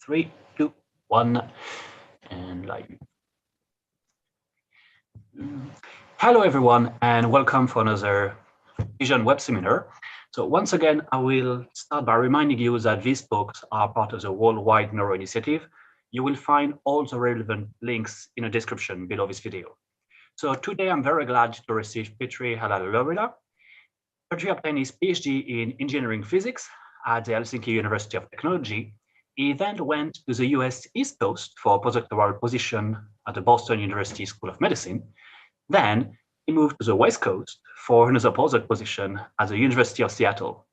3, 2, 1, and live. Hello everyone, and welcome for another Vision web seminar. So once again, I will start by reminding you that these talks are part of the worldwide Neuro initiative. You will find all the relevant links in the description below this video. So today I'm very glad to receive Petri Ala-Laurila. Petri obtained his PhD in engineering physics at the Helsinki University of Technology. He then went to the US East Coast for a postdoctoral position at the Boston University School of Medicine. Then he moved to the West Coast for another postdoc position at the University of Seattle.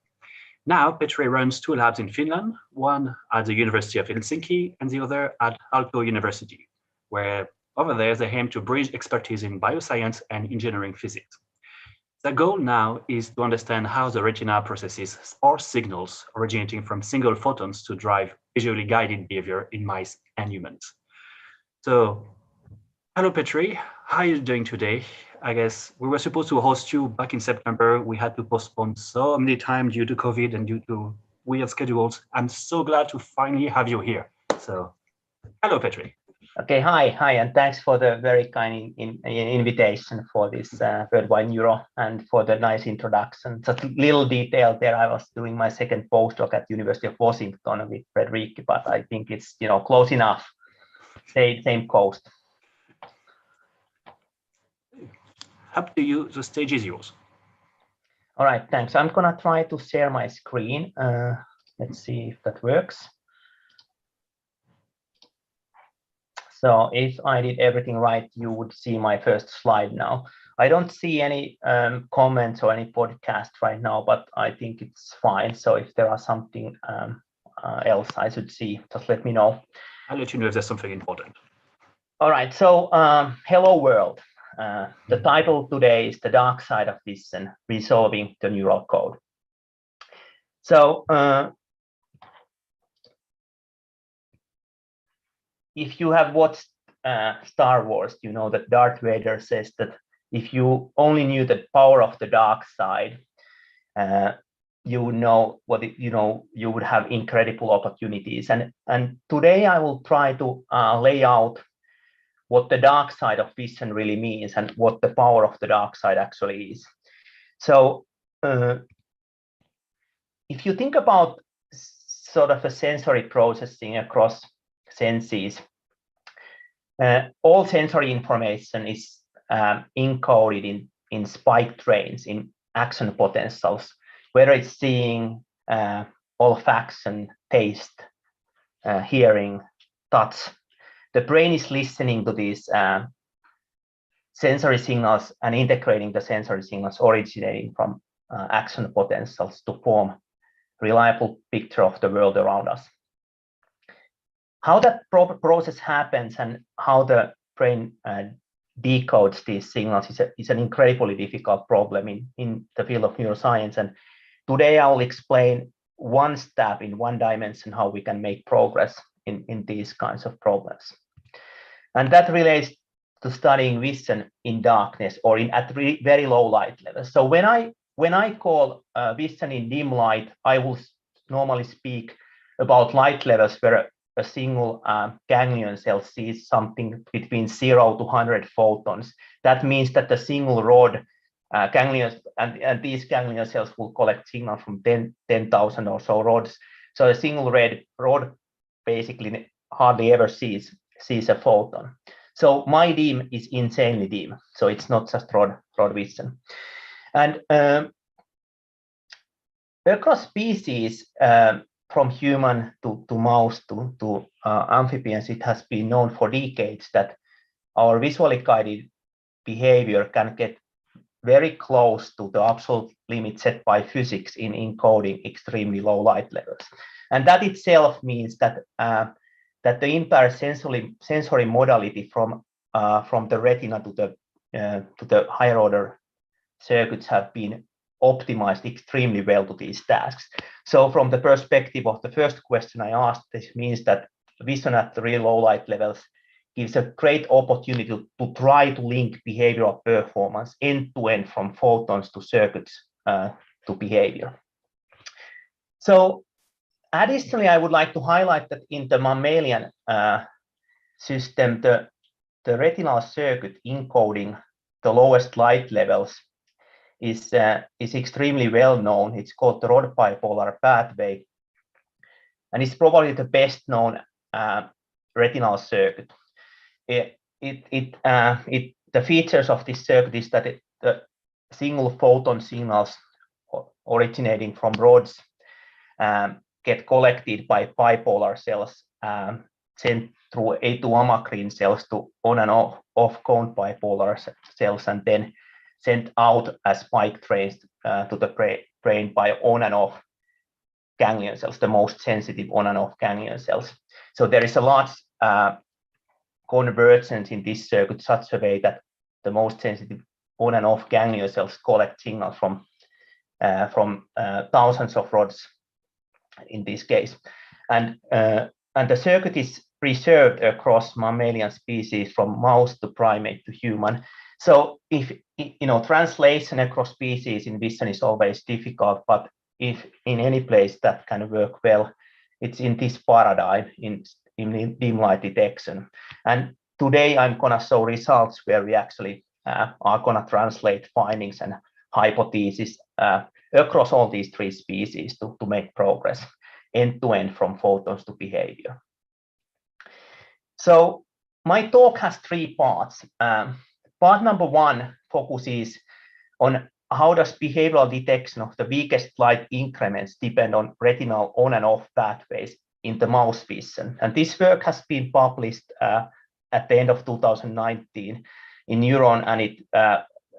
Now Petri runs 2 labs in Finland, one at the University of Helsinki and the other at Aalto University, where over there they aim to bridge expertise in bioscience and engineering physics. The goal now is to understand how the retina processes sparse signals originating from single photons to drive visually guided behavior in mice and humans. So, hello Petri, how are you doing today? I guess we were supposed to host you back in September. We had to postpone so many times due to COVID and due to weird schedules. I'm so glad to finally have you here. So, hello Petri. Okay, hi, and thanks for the very kind invitation for this Worldwide Neuro and for the nice introduction. Just a little detail there, I was doing my second postdoc at University of Washington with Petri, but I think it's close enough, same coast. Up to you, the stage is yours. All right, thanks. I'm gonna try to share my screen. Let's see if that works. So if I did everything right, you would see my first slide now. I don't see any comments or any podcast right now, but I think it's fine. So if there are something else I should see, just let me know. I'll let you know if there's something important. All right, so hello world. The title today is The Dark Side of Vision, Resolving the Neural Code. So if you have watched Star Wars, you know that Darth Vader says that if you only knew the power of the dark side, you would know what you would have incredible opportunities. And today I will try to lay out what the dark side of vision really means and what the power of the dark side actually is. So if you think about sort of a sensory processing across senses, all sensory information is encoded in spike trains, in action potentials, whether it's seeing, olfaction, taste, hearing, touch. The brain is listening to these sensory signals and integrating the sensory signals originating from action potentials to form a reliable picture of the world around us. How that process happens and how the brain decodes these signals is an incredibly difficult problem in the field of neuroscience. And today I will explain one step in one dimension how we can make progress in these kinds of problems. And that relates to studying vision in darkness or at very low light levels. So when I call vision in dim light, I will normally speak about light levels where a single ganglion cell sees something between 0 to 100 photons. That means that the single rod ganglion and these ganglion cells will collect signal from 10,000 or so rods. So a single rod basically hardly ever sees a photon. So my dim is insanely dim. So it's not just rod vision. And across species, from human to mouse to amphibians, it has been known for decades that our visually guided behavior can get very close to the absolute limit set by physics in encoding extremely low light levels. And that itself means that that the entire sensory modality from the retina to the higher order circuits have been optimized extremely well to these tasks. So from the perspective of the first question I asked, this means that vision at the real low light levels gives a great opportunity to try to link behavioral performance end to end from photons to circuits to behavior. So Additionally, I would like to highlight that in the mammalian system, the retinal circuit encoding the lowest light levels is extremely well known. It's called the rod bipolar pathway, and it's probably the best known retinal circuit. The features of this circuit is that the single photon signals originating from rods get collected by bipolar cells sent through A2 amacrine cells to on and off cone bipolar cells, and then sent out as spike trains to the brain by on and off ganglion cells, the most sensitive on and off ganglion cells. So there is a large convergence in this circuit such a way that the most sensitive on and off ganglion cells collect signals from thousands of rods in this case, and the circuit is preserved across mammalian species from mouse to primate to human. So if translation across species in vision is always difficult, but if in any place that can work well, it's in this paradigm in dim light detection. And today I'm gonna show results where we actually are gonna translate findings and hypotheses across all these three species to make progress end to end from photons to behavior. So my talk has three parts. Part number one focuses on how does behavioral detection of the weakest light increments depend on retinal on and off pathways in the mouse vision. And this work has been published at the end of 2019 in Neuro, and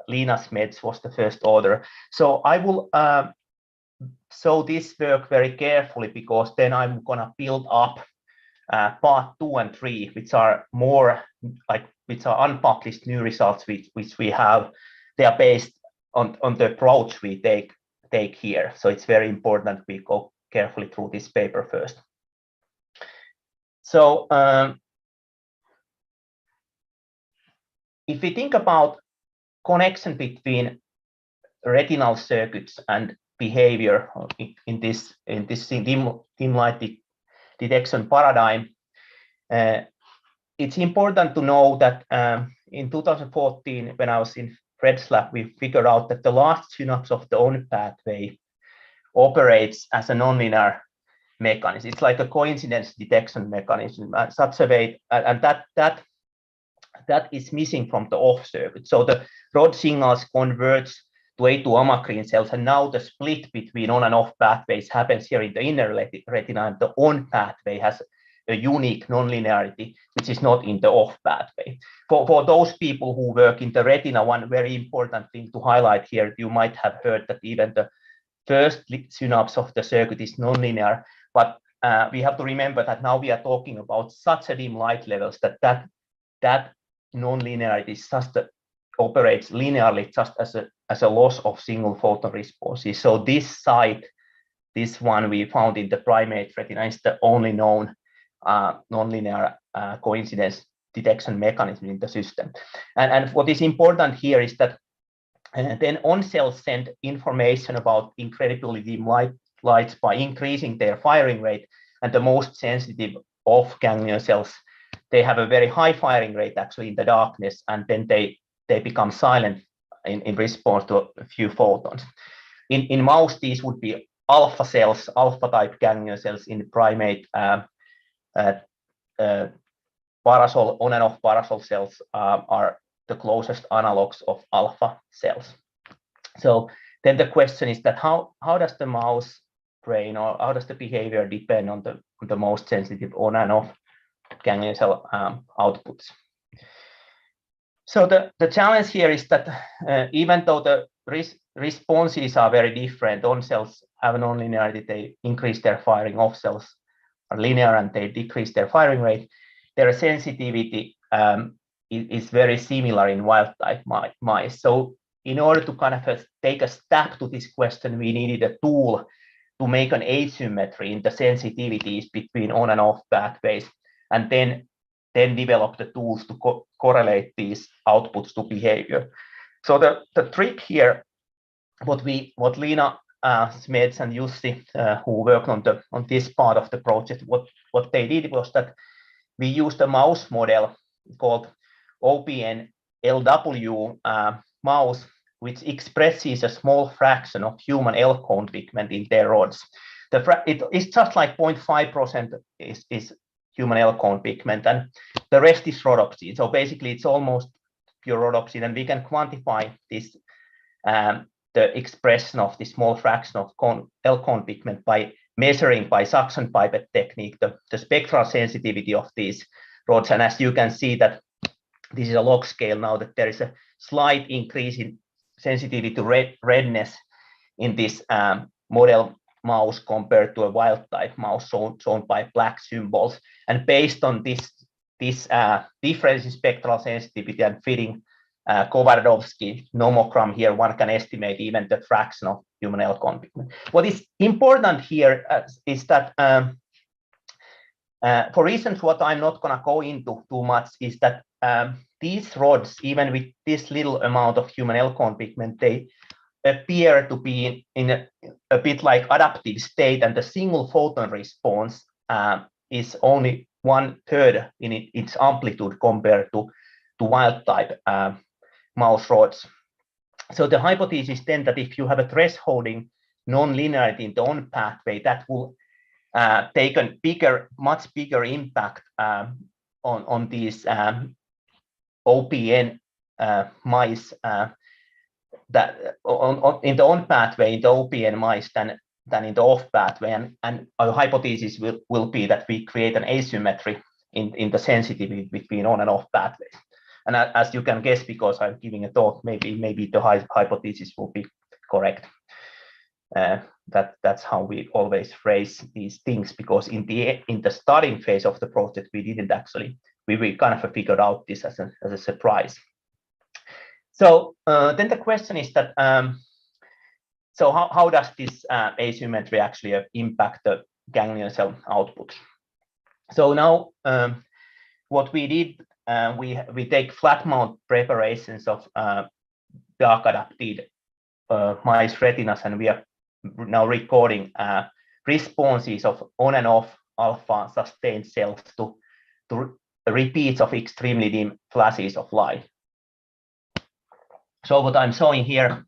Lina Smets was the first author. So I will show this work very carefully, because then I'm gonna build up part 2 and 3, which are more which are unpublished new results which we have. They are based on the approach we take here. So it's very important we go carefully through this paper first. So if we think about connection between retinal circuits and behavior in this dim light detection paradigm, it's important to know that in 2014, when I was in Fred's lab, we figured out that the last synapse of the on pathway operates as a nonlinear mechanism. It's like a coincidence detection mechanism, such a way, and that is missing from the off circuit. So the rod signals converge to A2 amacrine cells, and now the split between on and off pathways happens here in the inner retina, and the on pathway has a unique nonlinearity, which is not in the off pathway. For those people who work in the retina, one very important thing to highlight here, you might have heard that even the first synapse of the circuit is nonlinear, but we have to remember that now we are talking about such a dim light levels that nonlinearity just operates linearly, just as a loss of single photon responses. So this site, this one we found in the primate retina, is the only known nonlinear coincidence detection mechanism in the system. And what is important here is that then on cells send information about incredibly dim lights by increasing their firing rate, and the most sensitive off ganglion cells, they have a very high firing rate actually in the darkness, and then they become silent in response to a few photons. In mouse, these would be alpha cells, alpha type ganglion cells. In primate, parasol, on and off parasol cells are the closest analogs of alpha cells. So then the question is that how does the mouse brain, or how does the behavior depend on the most sensitive on and off ganglion cell outputs? So the challenge here is that even though the responses are very different, on cells have a nonlinearity, they increase their firing, off cells are linear and they decrease their firing rate, their sensitivity is very similar in wild type mice. So in order to kind of take a step to this question, we needed a tool to make an asymmetry in the sensitivities between on and off pathways, and then develop the tools to correlate these outputs to behavior. So the trick here, what Lina Smeds and Jussi, who worked on this part of the project, what they did was that we used a mouse model called OPN-LW mouse, which expresses a small fraction of human L-cone pigment in their rods. It is just like 0.5% is human L-cone pigment, and the rest is rhodopsin. So basically, it's almost pure rhodopsin, and we can quantify this the expression of the small fraction of L-cone pigment by measuring by suction pipette technique the spectral sensitivity of these rods. And as you can see that this is a log scale now, that there is a slight increase in sensitivity to redness in this model mouse compared to a wild type mouse shown by black symbols. And based on this difference in spectral sensitivity and fitting Kovardovsky nomogram here, one can estimate even the fraction of human L-cone pigment. What is important here is that, for reasons what I'm not going to go into too much, is that these rods, even with this little amount of human L-cone pigment, they appear to be in a bit like adaptive state, and the single photon response is only 1/3 in its amplitude compared to wild type mouse rods. So the hypothesis then that if you have a thresholding non-linearity in the on pathway, that will take a much bigger impact on these OPN mice that in the on pathway in the OPN mice than in the off pathway, and our hypothesis will be that we create an asymmetry in the sensitivity between on and off pathways. And as you can guess, because I'm giving a talk, maybe the hypothesis will be correct. That's how we always phrase these things, because in the starting phase of the project, we didn't actually, we kind of figured out this as a surprise. So then the question is that, so how does this asymmetry actually impact the ganglion cell output? So now what we did, we take flat mount preparations of dark adapted mice retinas, and we are now recording responses of on and off alpha sustained cells to repeats of extremely dim flashes of light. So what I'm showing here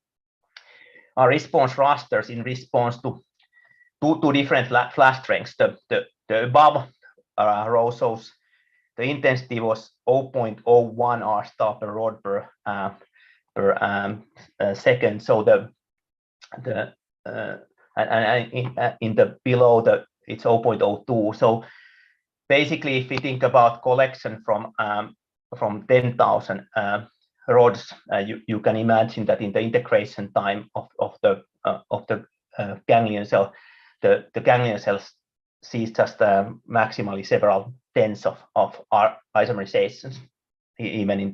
are response rasters in response to two different flash strengths. The above row shows the intensity was 0.01 R star per rod per second. So in the below it's 0.02. So basically, if we think about collection from 10,000 rods, you can imagine that in the integration time of the ganglion cell, the ganglion cells sees just maximally several tens of isomerizations, even in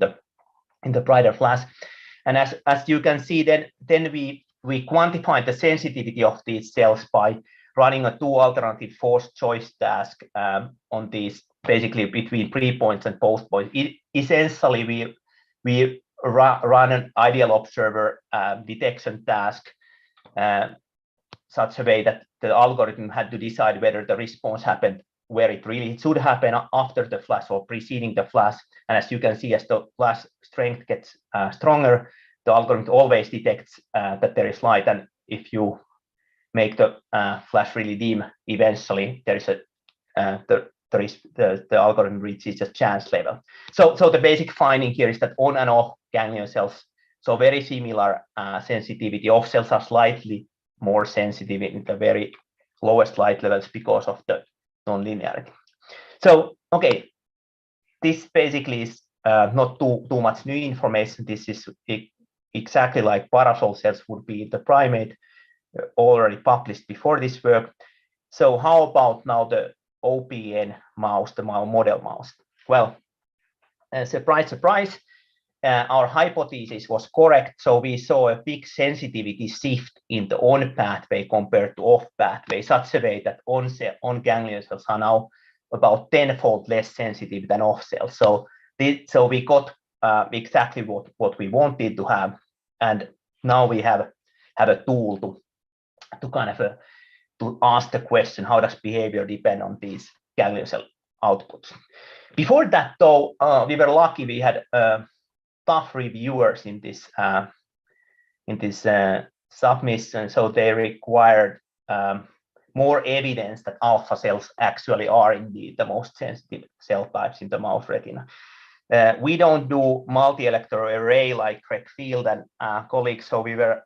the brighter flash. And as you can see, then we quantified the sensitivity of these cells by running a 2 alternative force choice task on these, basically between pre-points and post-points. Essentially, we run an ideal observer detection task such a way that the algorithm had to decide whether the response happened where it really should happen, after the flash or preceding the flash. And as you can see, as the flash strength gets stronger, the algorithm always detects that there is light. And if you make the flash really dim, eventually there is the algorithm reaches a chance level. So the basic finding here is that on and off ganglion cells, so very similar sensitivity. Off cells are slightly more sensitive in the very lowest light levels because of the non-linearity. So, okay, this basically is not too much new information. This is exactly like parasol cells would be the primate, already published before this work. So how about now the OPN mouse, the model mouse? Well, surprise, surprise, our hypothesis was correct. So we saw a big sensitivity shift in the on pathway compared to off pathway, such a way that on ganglion cells are now about 10-fold less sensitive than off cells. So we got exactly what we wanted to have, and now we have a tool to kind of to ask the question, how does behavior depend on these ganglion cell outputs? Before that, though, we were lucky. We had tough reviewers in this submission, so they required more evidence that alpha cells actually are indeed the most sensitive cell types in the mouse retina. We don't do multi-electron array like Craig Field and colleagues, so we were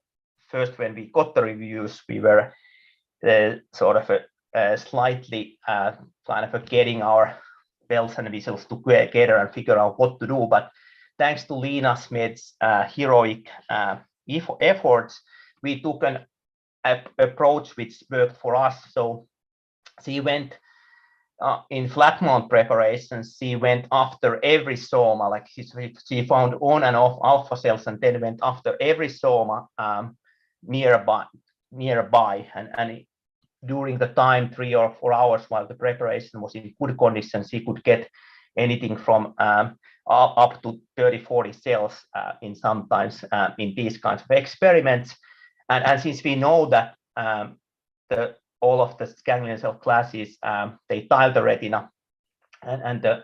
first, when we got the reviews, we were sort of slightly kind of getting our bells and whistles together and figure out what to do. But thanks to Lena Smed's heroic efforts, we took an approach which worked for us. So she went in flat mount preparations, she went after every soma, like she found on and off alpha cells, and then went after every soma nearby, and during the time 3 or 4 hours while the preparation was in good condition, she could get anything from up to 30-40 cells in sometimes in these kinds of experiments. And since we know that all of the ganglion cell classes, they tile the retina, and the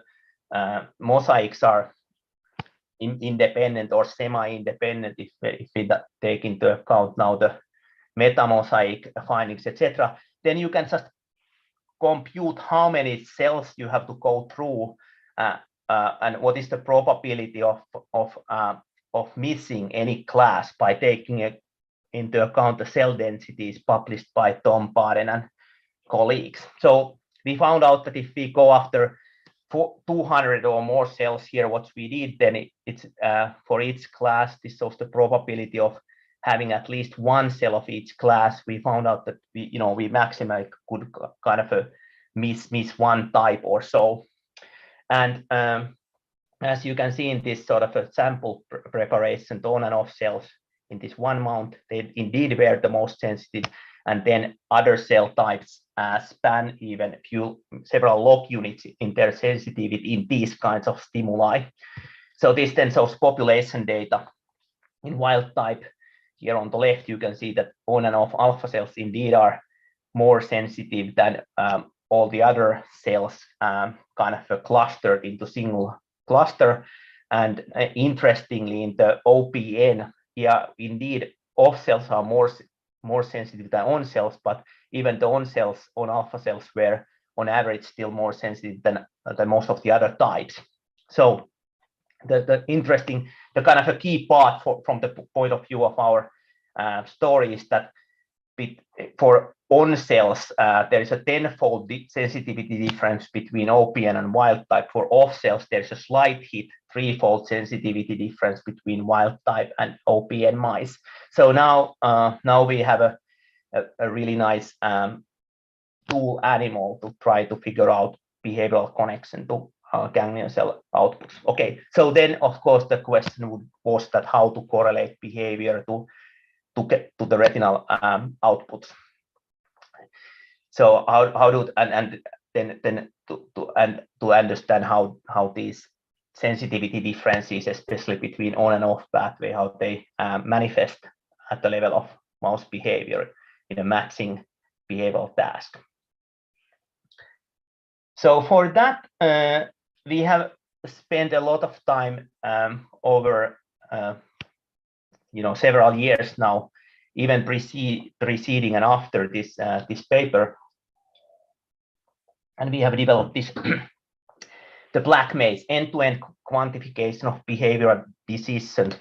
mosaics are independent or semi-independent if we take into account now the meta-mosaic findings, etc., then you can just compute how many cells you have to go through and what is the probability of missing any class by taking into account the cell densities published by Tom Baden and colleagues. So we found out that if we go after 200 or more cells here, what we did, then it's for each class, this shows the probability of having at least one cell of each class. We found out that we maximally could kind of miss one type or so. And as you can see in this sort of a sample preparation, the on and off cells in this one mount, they indeed were the most sensitive, and then other cell types span even several log units in their sensitivity in these kinds of stimuli. So this then shows population data in wild type. Here on the left, you can see that on and off alpha cells indeed are more sensitive than all the other cells, kind of clustered into single cluster. And interestingly, in the OPN, yeah, indeed, off cells are more sensitive than on cells, but even the on cells, on alpha cells, were on average still more sensitive than most of the other types. So the interesting, the kind of a key part from the point of view of our story is that for on cells, there is a 10-fold sensitivity difference between OPN and wild type. For off cells, there's a slight hit 3-fold sensitivity difference between wild type and OPN mice. So now we have a really nice tool animal to try to figure out behavioral connection to ganglion cell outputs. Okay, so then of course the question was that how to correlate behavior to get to the retinal outputs. So how do and then to understand how these sensitivity differences, especially between on and off pathway, how they manifest at the level of mouse behavior in a matching behavioral task. So for that, we have spent a lot of time over several years now, even preceding and after this paper, and we have developed this the black maze end-to-end quantification of behavioral decisions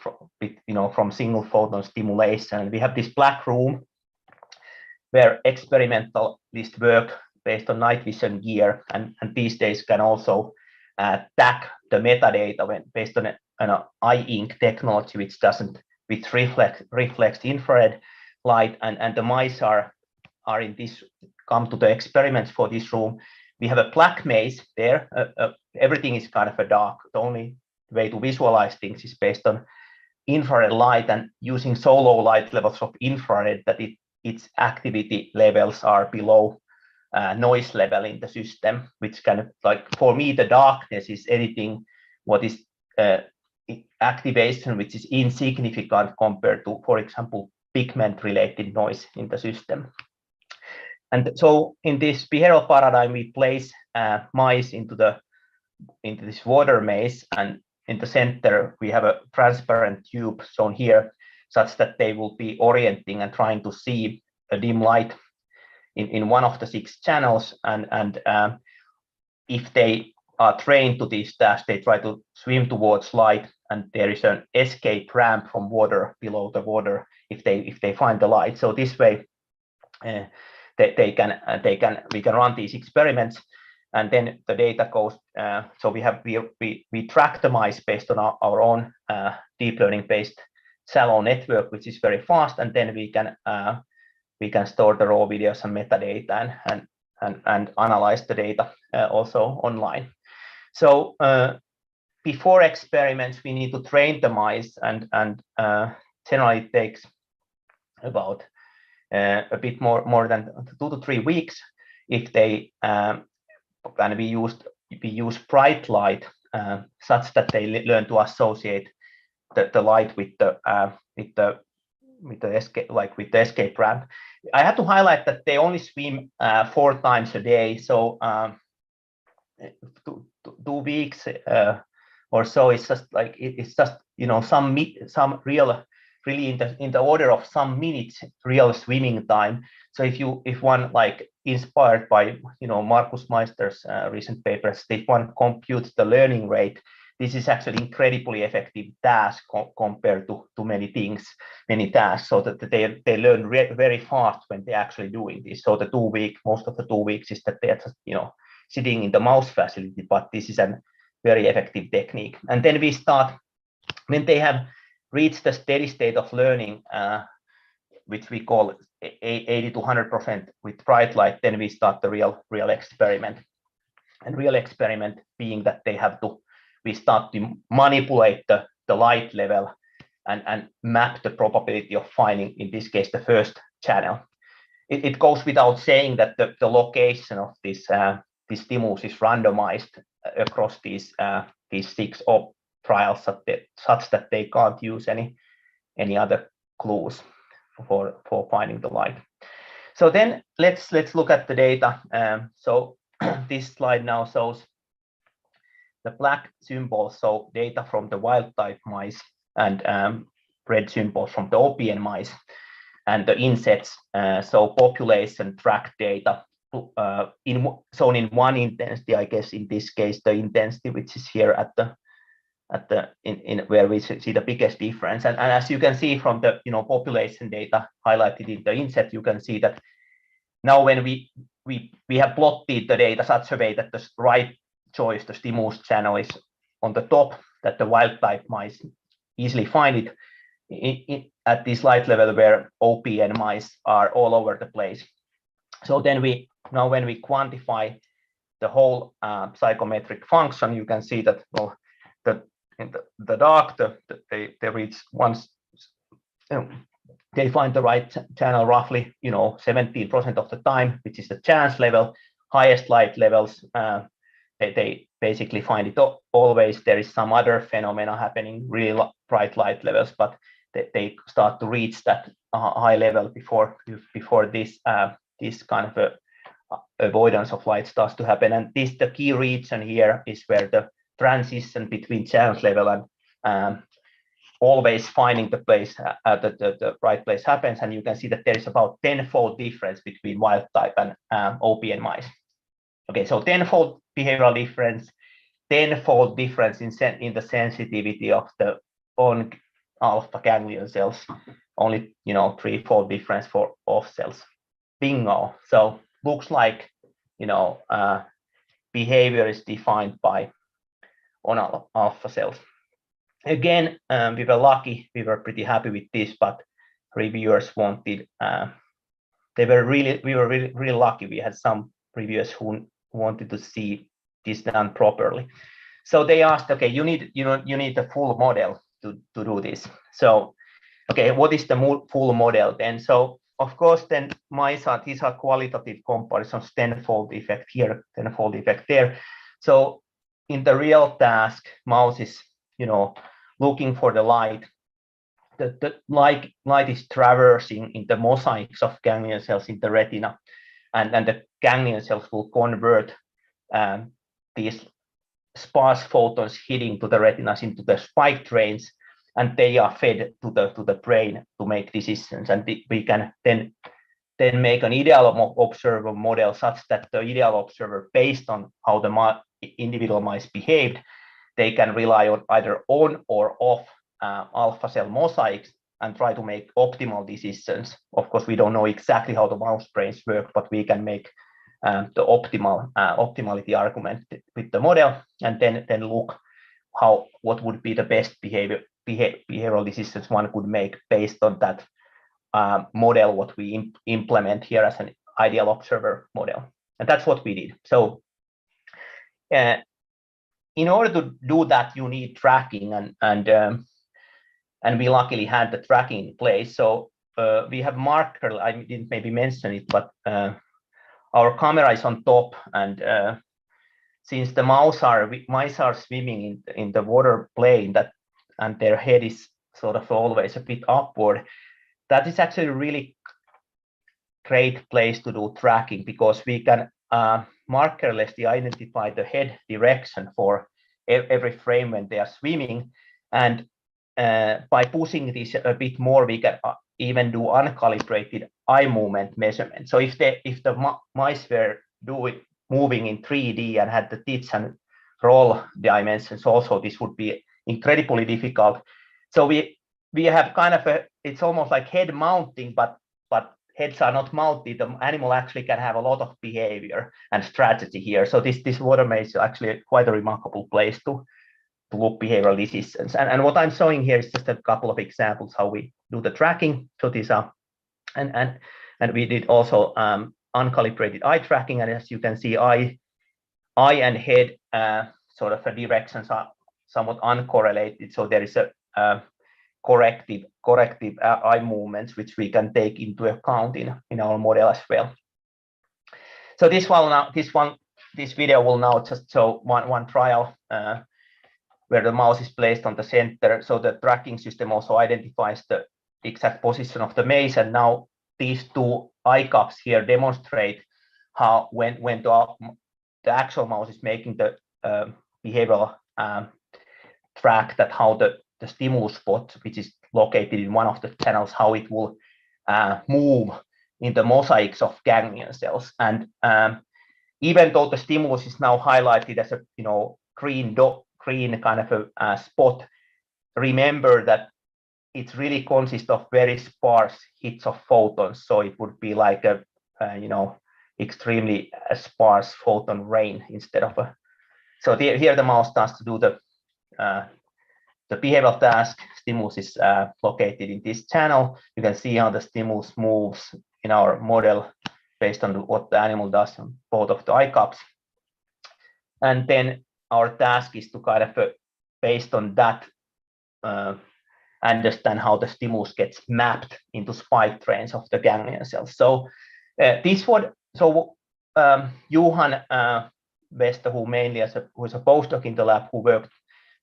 from single photon stimulation. And we have this black room where experimentalists work based on night vision gear, and these days can also tag the metadata based on an eye-ink technology which reflects infrared light, and the mice are in this, come to the experiments for this room. We have a black maze there. Everything is kind of a dark. The only way to visualize things is based on infrared light, and using so low light levels of infrared that its activity levels are below noise level in the system, which kind of, like, for me, the darkness is anything what is activation which is insignificant compared to, for example, pigment-related noise in the system. And so in this behavioral paradigm, we place mice into this water maze, and in the center, we have a transparent tube shown here, such that they will be orienting and trying to see a dim light in one of the 6 channels. And if they are trained to this task, they try to swim towards light, and there is an escape ramp from water below the water if they find the light. So this way, we can run these experiments, and then the data goes. So we track the mice based on our own deep learning based shallow network, which is very fast, and then we can store the raw videos and metadata and analyze the data also online. So before experiments, we need to train the mice, and generally it takes about a bit more than 2 to 3 weeks. If they and we use bright light such that they learn to associate the light with the escape ramp. I have to highlight that they only swim 4 times a day, so 2 weeks or so is just like it's just some really in the order of some minutes real swimming time. So if one like inspired by Markus Meister's recent papers, if one computes the learning rate, this is actually incredibly effective task compared to many tasks, so that they learn very fast when they're actually doing this. So the most of the 2 weeks is that they're just sitting in the mouse facility, but this is a very effective technique. And then we start when they have reached the steady state of learning, which we call 80 to 100% with bright light. Then we start the real experiment, and real experiment being that we start to manipulate the light level and map the probability of finding, in this case, the first channel. It goes without saying that the location of this stimulus is randomized across these 6 trials such that they can't use any other clues for finding the light. So then let's look at the data. So this slide now shows the black symbols, so data from the wild type mice, and red symbols from the OPN mice, and the insets, so population track data shown in one intensity. I guess in this case the intensity which is here at the where we see the biggest difference, and as you can see from the population data highlighted in the inset, you can see that now when we have plotted the data such a way that the right choice, the stimulus channel, is on the top, that the wild type mice easily find it at this light level, where OPN mice are all over the place. So then when we quantify the whole psychometric function, you can see that in the dark, they reach once they find the right channel roughly 17% of the time, which is the chance level. Highest light levels, they basically find it always. There is some other phenomena happening, really bright light levels, but they start to reach that high level before this kind of avoidance of light starts to happen. And the key region here is where the transition between chance level and always finding the place, the right place happens. And you can see that there is about 10-fold difference between wild type and OPN mice. Okay, so 10-fold behavioral difference, 10-fold difference in the sensitivity of the on alpha ganglion cells, only 3-fold difference for off cells. Bingo. So looks like behavior is defined by on alpha cells. Again, we were lucky. We were pretty happy with this, but reviewers wanted. We were really lucky. We had some reviewers who wanted to see this done properly. So they asked, okay, you need a full model to do this. So, okay, what is the full model then? So of course, then these are qualitative comparisons, 10-fold effect here, 10-fold effect there. So in the real task, mouse is looking for the light the light is traversing in the mosaics of ganglion cells in the retina, and the ganglion cells will convert these sparse photons hitting to the retinas into the spike trains, and they are fed to the brain to make decisions. And we can then make an ideal observer model such that the ideal observer, based on how the individual mice behaved, they can rely on either on or off alpha cell mosaics and try to make optimal decisions. Of course, we don't know exactly how the mouse brains work, but we can make the optimality argument with the model, and then look what would be the best behavioral decisions one could make based on that model, what we implement here as an ideal observer model. And that's what we did. So in order to do that, you need tracking, and we luckily had the tracking in place. So we have marker. I didn't maybe mention it, but our camera is on top, and since the mice are swimming in the water plane, and their head is sort of always a bit upward, that is actually a really great place to do tracking, because we can markerlessly identify the head direction for every frame when they are swimming, and by pushing this a bit more, we can even do uncalibrated eye movement measurement. So if the mice were moving in 3D and had the teeth and roll dimensions also, this would be incredibly difficult. So we have kind of it's almost like head mounting, but heads are not mounted. The animal actually can have a lot of behavior and strategy here. So this water maze is actually quite a remarkable place to look behavioral decisions. And what I'm showing here is just a couple of examples how we do the tracking. So these are, and we did also uncalibrated eye tracking. And as you can see, eye and head sort of directions are somewhat uncorrelated. So there is a corrective eye movements, which we can take into account in our model as well. So this video will now just show one trial where the mouse is placed on the center. So the tracking system also identifies the exact position of the maze. And now these two eye cups here demonstrate how when the actual mouse is making the behavioral track, that how the stimulus spot, which is located in one of the channels, how it will move in the mosaics of ganglion cells. And even though the stimulus is now highlighted as a green kind of a spot, remember that it really consists of very sparse hits of photons. So it would be like a extremely sparse photon rain instead of a. So here the mouse starts to do the behavioral task. Stimulus is located in this channel. You can see how the stimulus moves in our model based on what the animal does on both of the eye cups. And then our task is to kind of, based on that, understand how the stimulus gets mapped into spike trains of the ganglion cells. So Johan Wester, who is a postdoc in the lab, who worked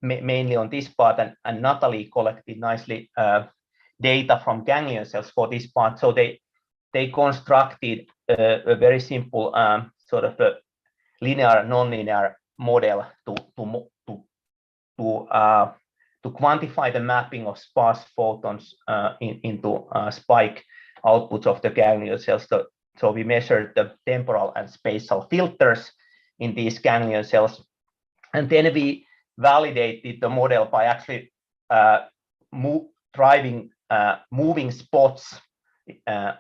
mainly on this part, and Natalie collected nicely data from ganglion cells for this part. So they constructed a very simple sort of a linear, nonlinear model to quantify the mapping of sparse photons into spike outputs of the ganglion cells. So we measured the temporal and spatial filters in these ganglion cells, and then we validated the model by actually driving moving spots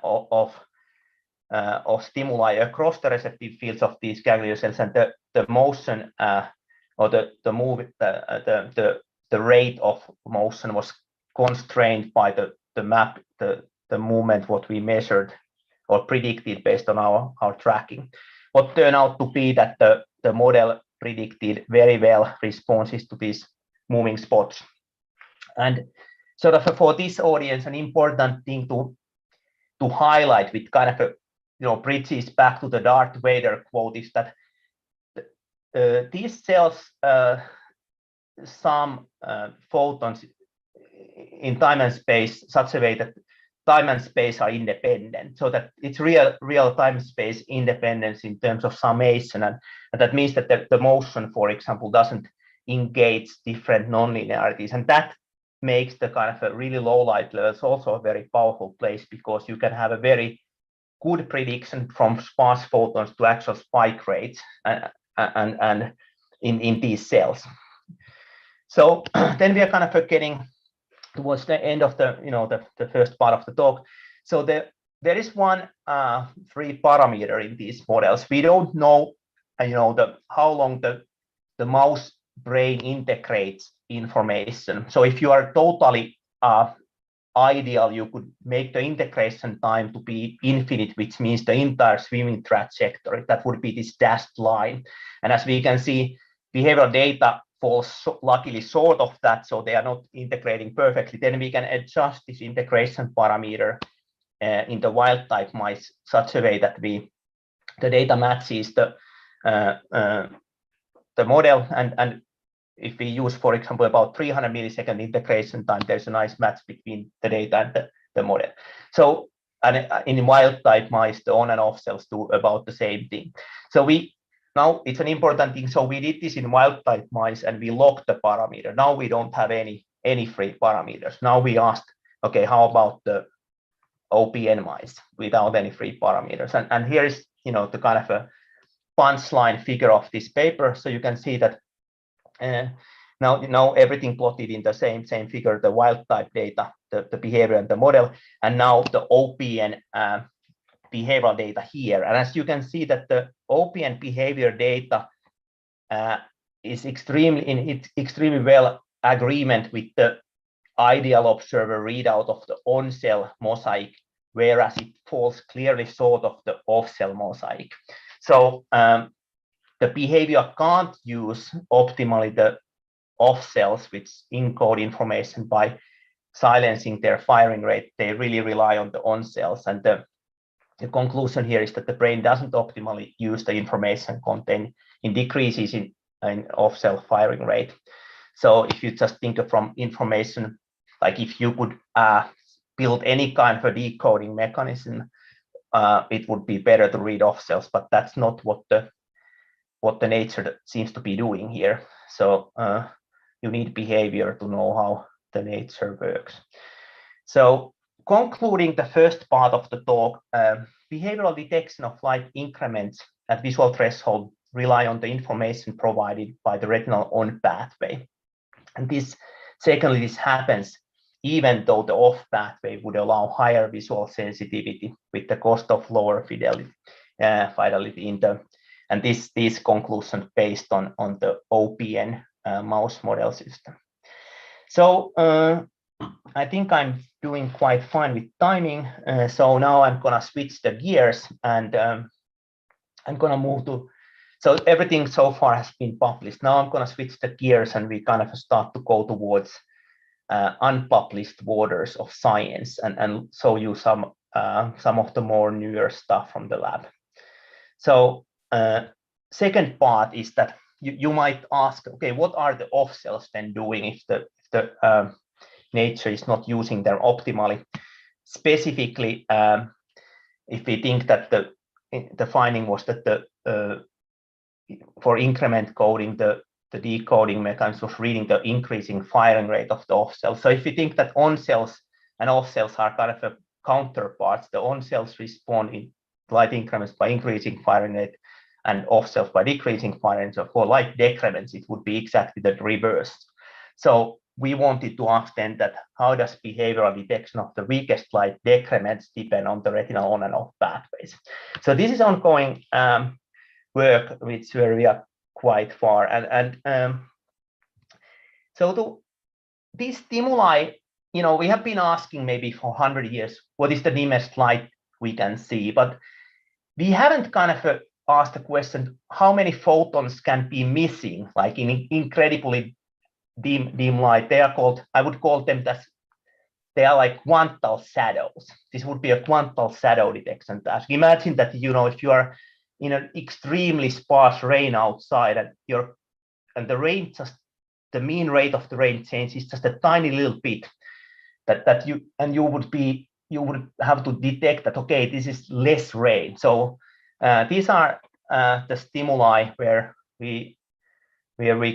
of stimuli across the receptive fields of these ganglion cells, and the motion or the rate of motion was constrained by the movement what we measured or predicted based on our tracking. What turned out to be that the model predicted very well responses to these moving spots. And sort of for this audience, an important thing to highlight, with kind of bridges back to the Darth Vader quote, is that these cells some photons in time and space such a way that time and space are independent, so that it's real time space independence in terms of summation, and that means that the motion, for example, doesn't engage different nonlinearities, and that makes the kind of a really low light levels also a very powerful place, because you can have a very good prediction from sparse photons to actual spike rates and in these cells. So then we are kind of getting towards the end of the first part of the talk. So there is one free parameter in these models. We don't know, how long the mouse brain integrates information. So if you are totally ideal, you could make the integration time to be infinite, which means the entire swimming trajectory. That would be this dashed line. And as we can see, behavioral data falls luckily short of that, so they are not integrating perfectly. Then we can adjust this integration parameter in the wild type mice such a way that the data matches the model, and if we use, for example, about 300 millisecond integration time, there's a nice match between the data and the model. So, and in wild type mice, the on and off cells do about the same thing. So now it's an important thing. So we did this in wild type mice and we locked the parameter. Now we don't have any free parameters. Now we asked, okay, how about the OPN mice without any free parameters? And here is, the kind of a punchline figure of this paper. So you can see that now everything plotted in the same figure, the wild type data, the behavior and the model, and now the OPN behavioral data here. And as you can see that the OPN behavior data is extremely well agreement with the ideal observer readout of the on-cell mosaic, whereas it falls clearly short of the off-cell mosaic. So the behavior can't use optimally the off cells, which encode information by silencing their firing rate. They really rely on the on cells. And the conclusion here is that the brain doesn't optimally use the information contained in decreases in off cell firing rate. So if you just think of from information, like if you could build any kind of a decoding mechanism, it would be better to read off cells, but that's not what the nature seems to be doing here. So you need behavior to know how the nature works. So concluding the first part of the talk, behavioral detection of light increments at visual threshold rely on the information provided by the retinal on pathway. And this happens even though the off pathway would allow higher visual sensitivity with the cost of lower fidelity in the. And this conclusion based on the OPN mouse model system. So I think I'm doing quite fine with timing. So now I'm gonna switch the gears and I'm gonna move to, so everything so far has been published. Now I'm gonna switch the gears and we kind of start to go towards unpublished waters of science and show you some of the more newer stuff from the lab. So second part is that you might ask, okay, what are the off cells then doing if the nature is not using them optimally? Specifically, if we think that the finding was that for increment coding, the decoding mechanism was reading the increasing firing rate of the off cells. So if we think that on cells and off cells are kind of a counterparts, the on cells respond in light increments by increasing firing rate and off cells by decreasing firing rate. So for light decrements, it would be exactly the reverse. So we wanted to ask then that how does behavioral detection of the weakest light decrements depend on the retinal on and off pathways? So this is ongoing work where we are quite far. So these stimuli, we have been asking maybe for 100 years, what is the dimmest light we can see? But we haven't kind of asked the question, how many photons can be missing, like in incredibly dim light? They are called, I would call them that they are like quantal shadows. This would be a quantal shadow detection task. Imagine that, if you are in an extremely sparse rain outside and the rain the mean rate of the rain change is just a tiny little bit. that you would have to detect that, okay, this is less rain. So these are the stimuli where we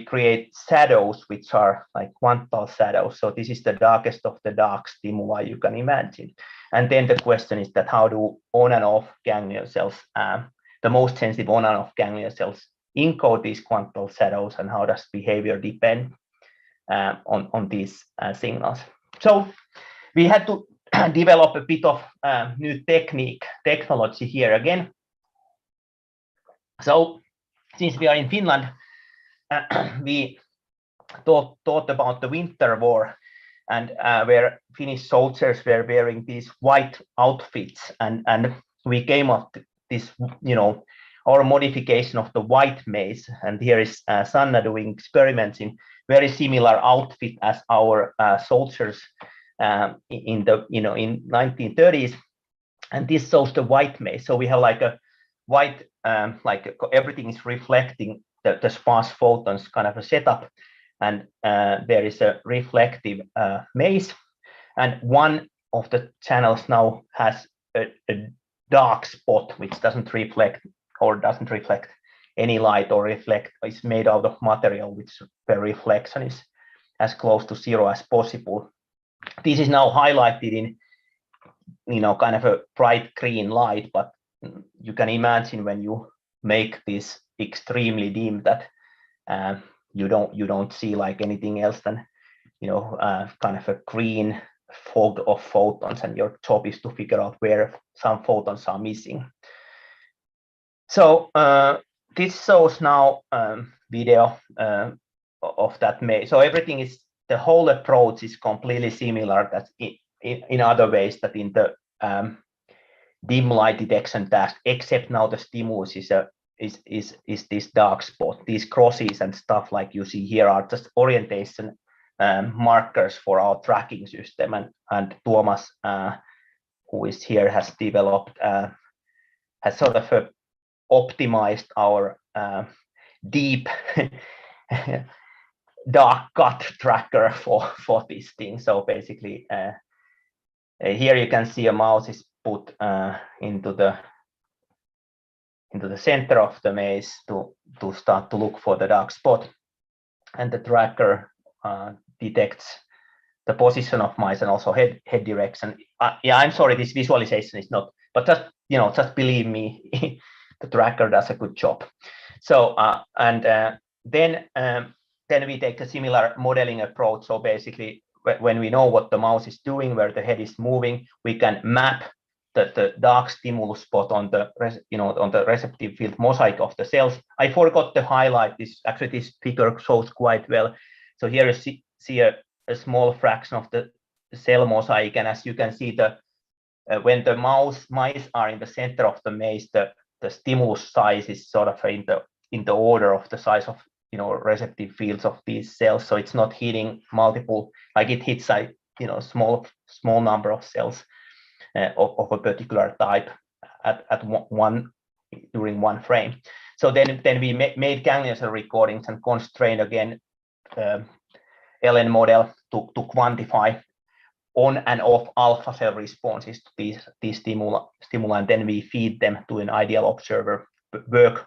create shadows, which are like quantal shadows. So this is the darkest of the dark stimuli you can imagine. And then the question is that how do on and off ganglion cells, the most sensitive on and off ganglion cells, encode these quantal shadows, and how does behavior depend on these signals? So we had to develop a bit of new technology here again. So since we are in Finland, we thought about the winter war, and where Finnish soldiers were wearing these white outfits, and we came up with this, our modification of the white maze. And here is Sanna doing experiments in very similar outfit as our soldiers in the in 1930s, and this shows the white maze. So we have like a white, everything is reflecting the sparse photons kind of a setup, and there is a reflective maze, and one of the channels now has a dark spot which doesn't reflect any light, or is made out of material which the reflection is as close to zero as possible. This is now highlighted in kind of a bright green light, but you can imagine when you make this extremely dim that you don't see like anything else than kind of a green fog of photons, and your job is to figure out where some photons are missing. So this shows now video of that maze. So everything is, the whole approach is completely similar that in other ways that in the dim light detection task, except now the stimulus is this dark spot. These crosses and stuff like you see here are just orientation markers for our tracking system, and Tuomas, who is here, has developed, has sort of optimized our deep dark cut tracker for this thing. So basically, here you can see a mouse is put into the center of the maze to start to look for the dark spot, and the tracker detects the position of mice and also head direction. Yeah, I'm sorry, this visualization is not, but just believe me, the tracker does a good job. So then we take a similar modeling approach. So basically, when we know what the mouse is doing, where the head is moving, we can map the dark stimulus spot on the on the receptive field mosaic of the cells. I forgot to highlight this. Actually, this figure shows quite well. So here you see a small fraction of the cell mosaic, and as you can see, when the mice are in the center of the maze, the stimulus size is sort of in the order of the size of receptive fields of these cells. So it's not hitting multiple, like it hits a small number of cells of a particular type at one during one frame. So then we made ganglion cell recordings and constrained again LN model to quantify on and off alpha cell responses to these stimuli, and then we feed them to an ideal observer work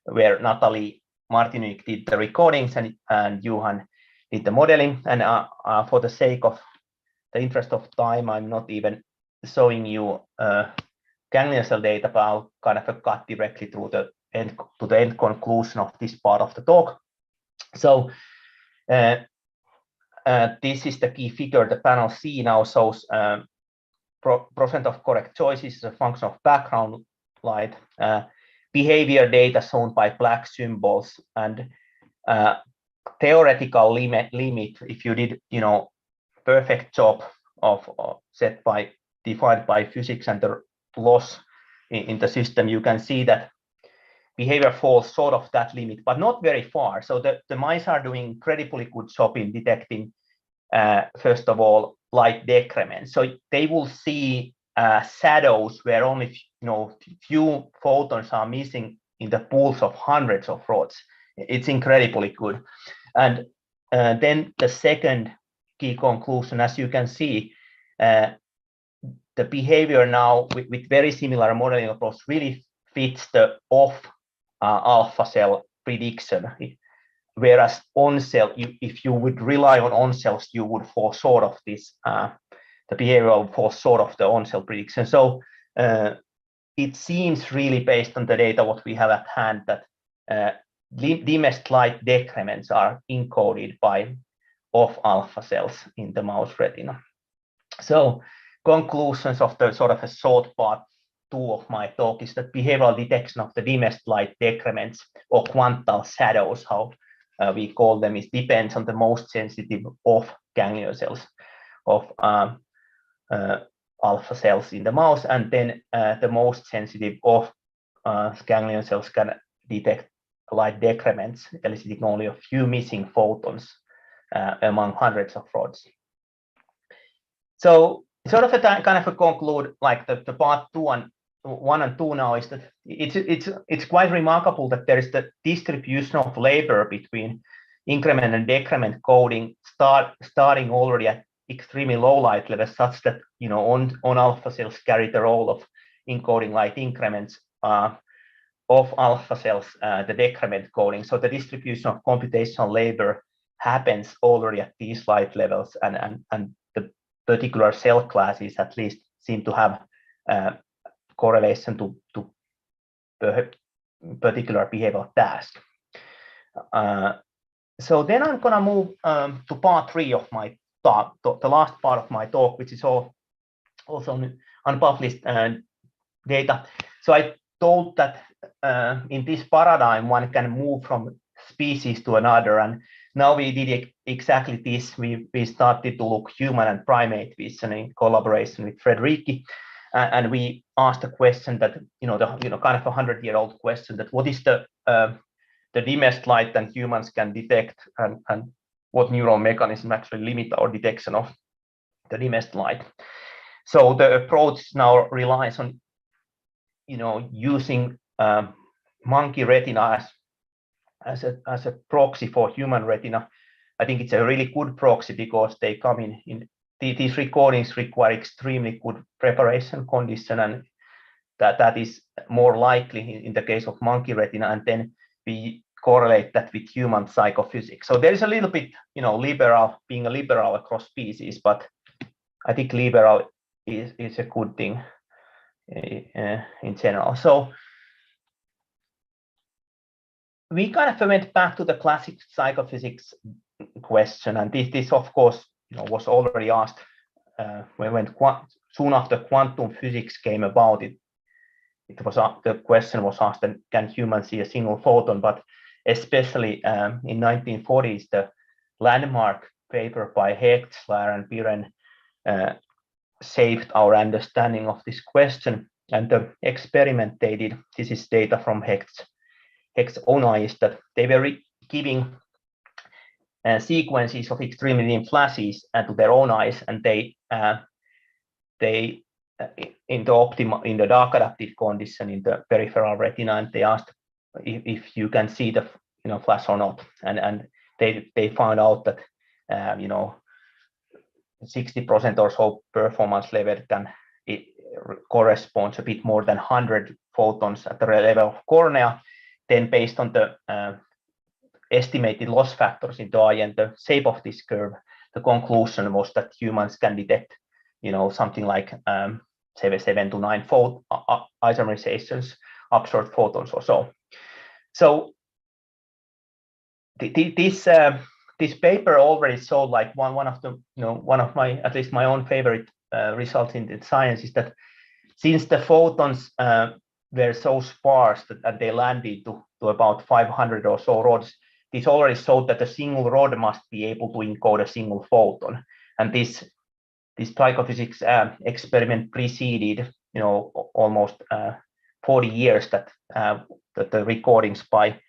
where Natalie Martinuik did the recordings and Johan did the modeling. And for the sake of the interest of time, I'm not even showing you ganglion cell data, but I'll kind of cut directly to the end conclusion of this part of the talk. So this is the key figure. The panel C now shows percent of correct choices as a function of background light, behavior data shown by black symbols, and theoretical limit if you did perfect job of defined by physics and the loss in the system, you can see that behavior falls short of that limit, but not very far. So the mice are doing incredibly good job in detecting, first of all, light decrements. So they will see shadows where only few photons are missing in the pools of hundreds of rods. It's incredibly good. And then the second key conclusion, as you can see, the behavior now with very similar modeling approach really fits the off alpha cell prediction. Whereas on cell, if you would rely on cells, you would fall short of this. The behavior will fall short of the on cell prediction. So it seems really based on the data what we have at hand that dimmest light decrements are encoded by off alpha cells in the mouse retina. So conclusions of the sort of a short part 2 of my talk is that behavioral detection of the dimmest light decrements or quantal shadows, how we call them, is depends on the most sensitive off ganglion cells of alpha cells in the mouse, and then the most sensitive off ganglion cells can detect light decrements, eliciting only a few missing photons among hundreds of rods. So sort of a kind of a conclude, like the part 1 and 2 now is that it's quite remarkable that there is the distribution of labor between increment and decrement coding starting already at extremely low light levels, such that on alpha cells carry the role of encoding light increments, of alpha cells the decrement coding. So the distribution of computational labor happens already at these light levels, and the particular cell classes at least seem to have correlation to particular behavioral task. So then I'm going to move to part 3 of my talk, the last part of my talk, which is also unpublished data. So I told that in this paradigm one can move from species to another, and now we did exactly this. We started to look human and primate vision in collaboration with Frederici, and we asked a question that kind of a 100-year-old question, that what is the dimmest light that humans can detect, and what neural mechanism actually limit our detection of the dimmest light. So the approach now relies on using monkey retina as a proxy for human retina. I think it's a really good proxy because they come in these recordings require extremely good preparation condition, and that is more likely in the case of monkey retina, and then we correlate that with human psychophysics. So there is a little bit, being a liberal across species, but I think liberal is a good thing in general. So we kind of went back to the classic psychophysics question, and this of course was already asked when soon after quantum physics came about. The question was asked, can humans see a single photon? But especially in 1940s, the landmark paper by Hechtler and Biren saved our understanding of this question. And the experiment they did, this is data from Hecht's own eyes, that they were giving sequences of extremely dim flashes to their own eyes, and they in the dark adaptive condition in the peripheral retina, and they asked if you can see the flash or not, and they found out that 60% or so performance level it corresponds a bit more than 100 photons at the level of cornea. Then based on the estimated loss factors in the eye and the shape of this curve, the conclusion was that humans can detect something like 7 to 9 isomerizations, absorbed photons or so. So this paper already showed, like one of my, at least my own favorite results in science, is that since the photons were so sparse that they landed to about 500 or so rods, this already showed that a single rod must be able to encode a single photon, and this psychophysics experiment preceded almost 40 years that the recordings by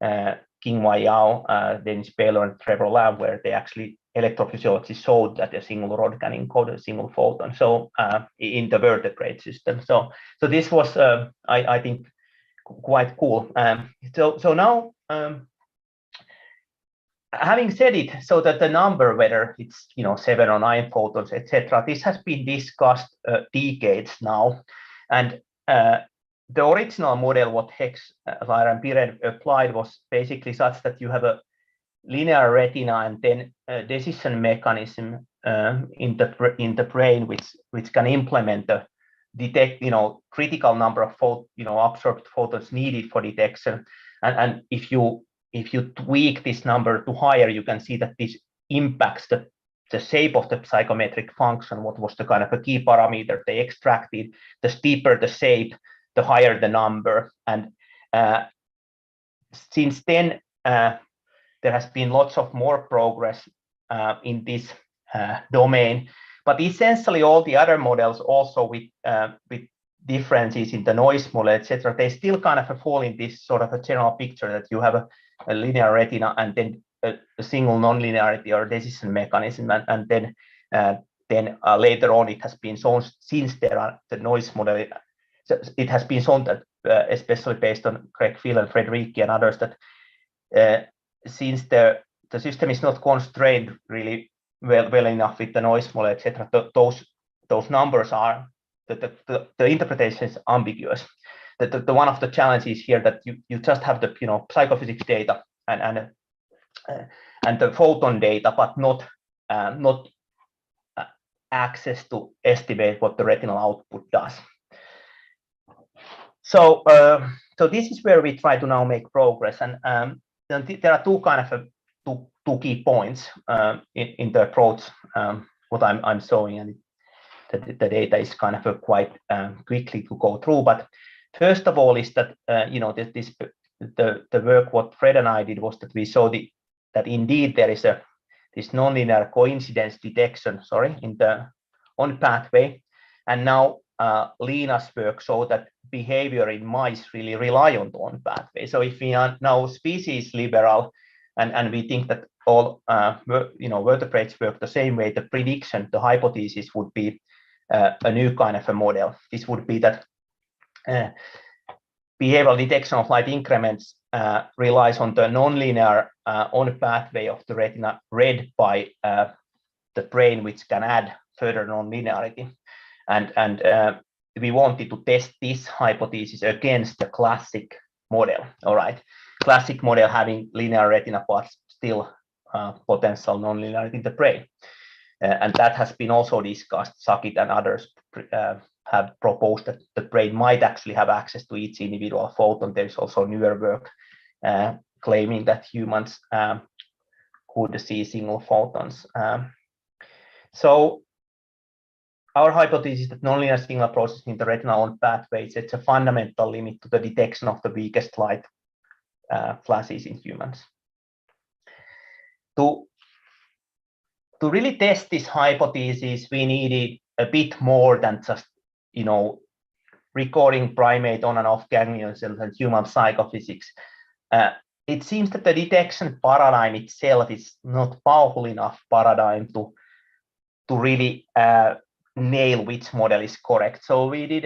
Qinghua Yao, Dennis Baylor, and Trevor Lamb, where they actually electrophysiology showed that a single rod can encode a single photon. So in the vertebrate system. So this was I think quite cool. So now having said it, so that the number, whether it's 7 or 9 photons, etc., this has been discussed decades now, and the original model what Hex, Lair, and Piret applied was basically such that you have a linear retina and then a decision mechanism in the brain which can implement the critical number of absorbed photons needed for detection, and if you tweak this number to higher, you can see that this impacts the shape of the psychometric function, what was the kind of a key parameter they extracted. The steeper the shape, the higher the number. And since then, there has been lots of more progress in this domain. But essentially, all the other models also with differences in the noise model, etc., they still kind of fall in this sort of a general picture that you have a linear retina and then a single nonlinearity or decision mechanism, and then later on it has been shown, since there are the noise model, it has been shown that especially based on Craig Phil and Frederici and others, that since the system is not constrained really well enough with the noise model, etc., those numbers are the interpretation is ambiguous. The one of the challenges here that you just have the psychophysics data and the photon data, but not access to estimate what the retinal output does. So this is where we try to now make progress, and there are two key points in the approach what I'm showing, and the data is kind of quite quickly to go through. But first of all is that the work what Fred and I did was that we saw that indeed there is this nonlinear coincidence detection, in the on pathway, and now Lina's work showed that behavior in mice really rely on the on pathway. So if we are now species liberal and we think that all vertebrates work the same way, the prediction, the hypothesis would be a new kind of a model. This would be that behavioral detection of light increments relies on the nonlinear on pathway of the retina read by the brain, which can add further nonlinearity. And we wanted to test this hypothesis against the classic model. All right, classic model having linear retina but still potential nonlinearity in the brain. And that has been also discussed. Sakit and others have proposed that the brain might actually have access to each individual photon. There's also newer work claiming that humans could see single photons. So our hypothesis that nonlinear signal processing in the retinal on pathway sets a fundamental limit to the detection of the weakest light flashes in humans. To really test this hypothesis, we needed a bit more than just, recording primate on and off ganglion cells and human psychophysics. It seems that the detection paradigm itself is not powerful enough paradigm to really nail which model is correct. So we did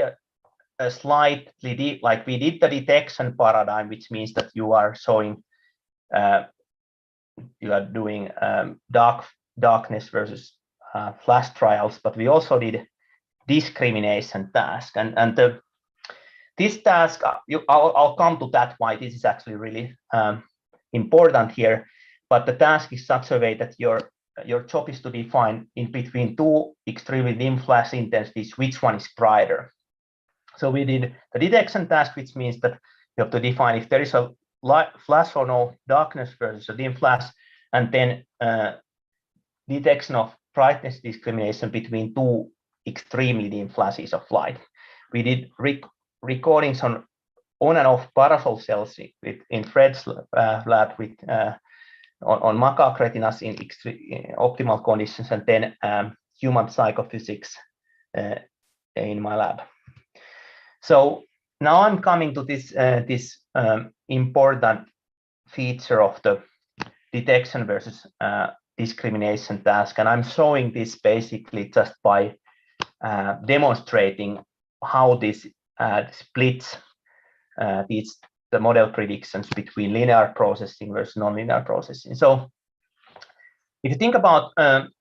a slightly like we did the detection paradigm, which means that you are showing you are doing darkness versus flash trials, but we also did discrimination task, and this task I'll come to that, why this is actually really important here. But the task is such a way that your job is to define in between two extremely dim flash intensities which one is brighter. So we did the detection task, which means that you have to define if there is a flash or no, darkness versus a dim flash, and then detection of brightness discrimination between two extremely dim flashes of light. We did recordings on and off parasol cells in Fred's lab with on macaque retinas in optimal conditions, and then human psychophysics in my lab. So now I'm coming to this important feature of the detection versus discrimination task, and I'm showing this basically just by demonstrating how this splits the model predictions between linear processing versus nonlinear processing. So If you think about,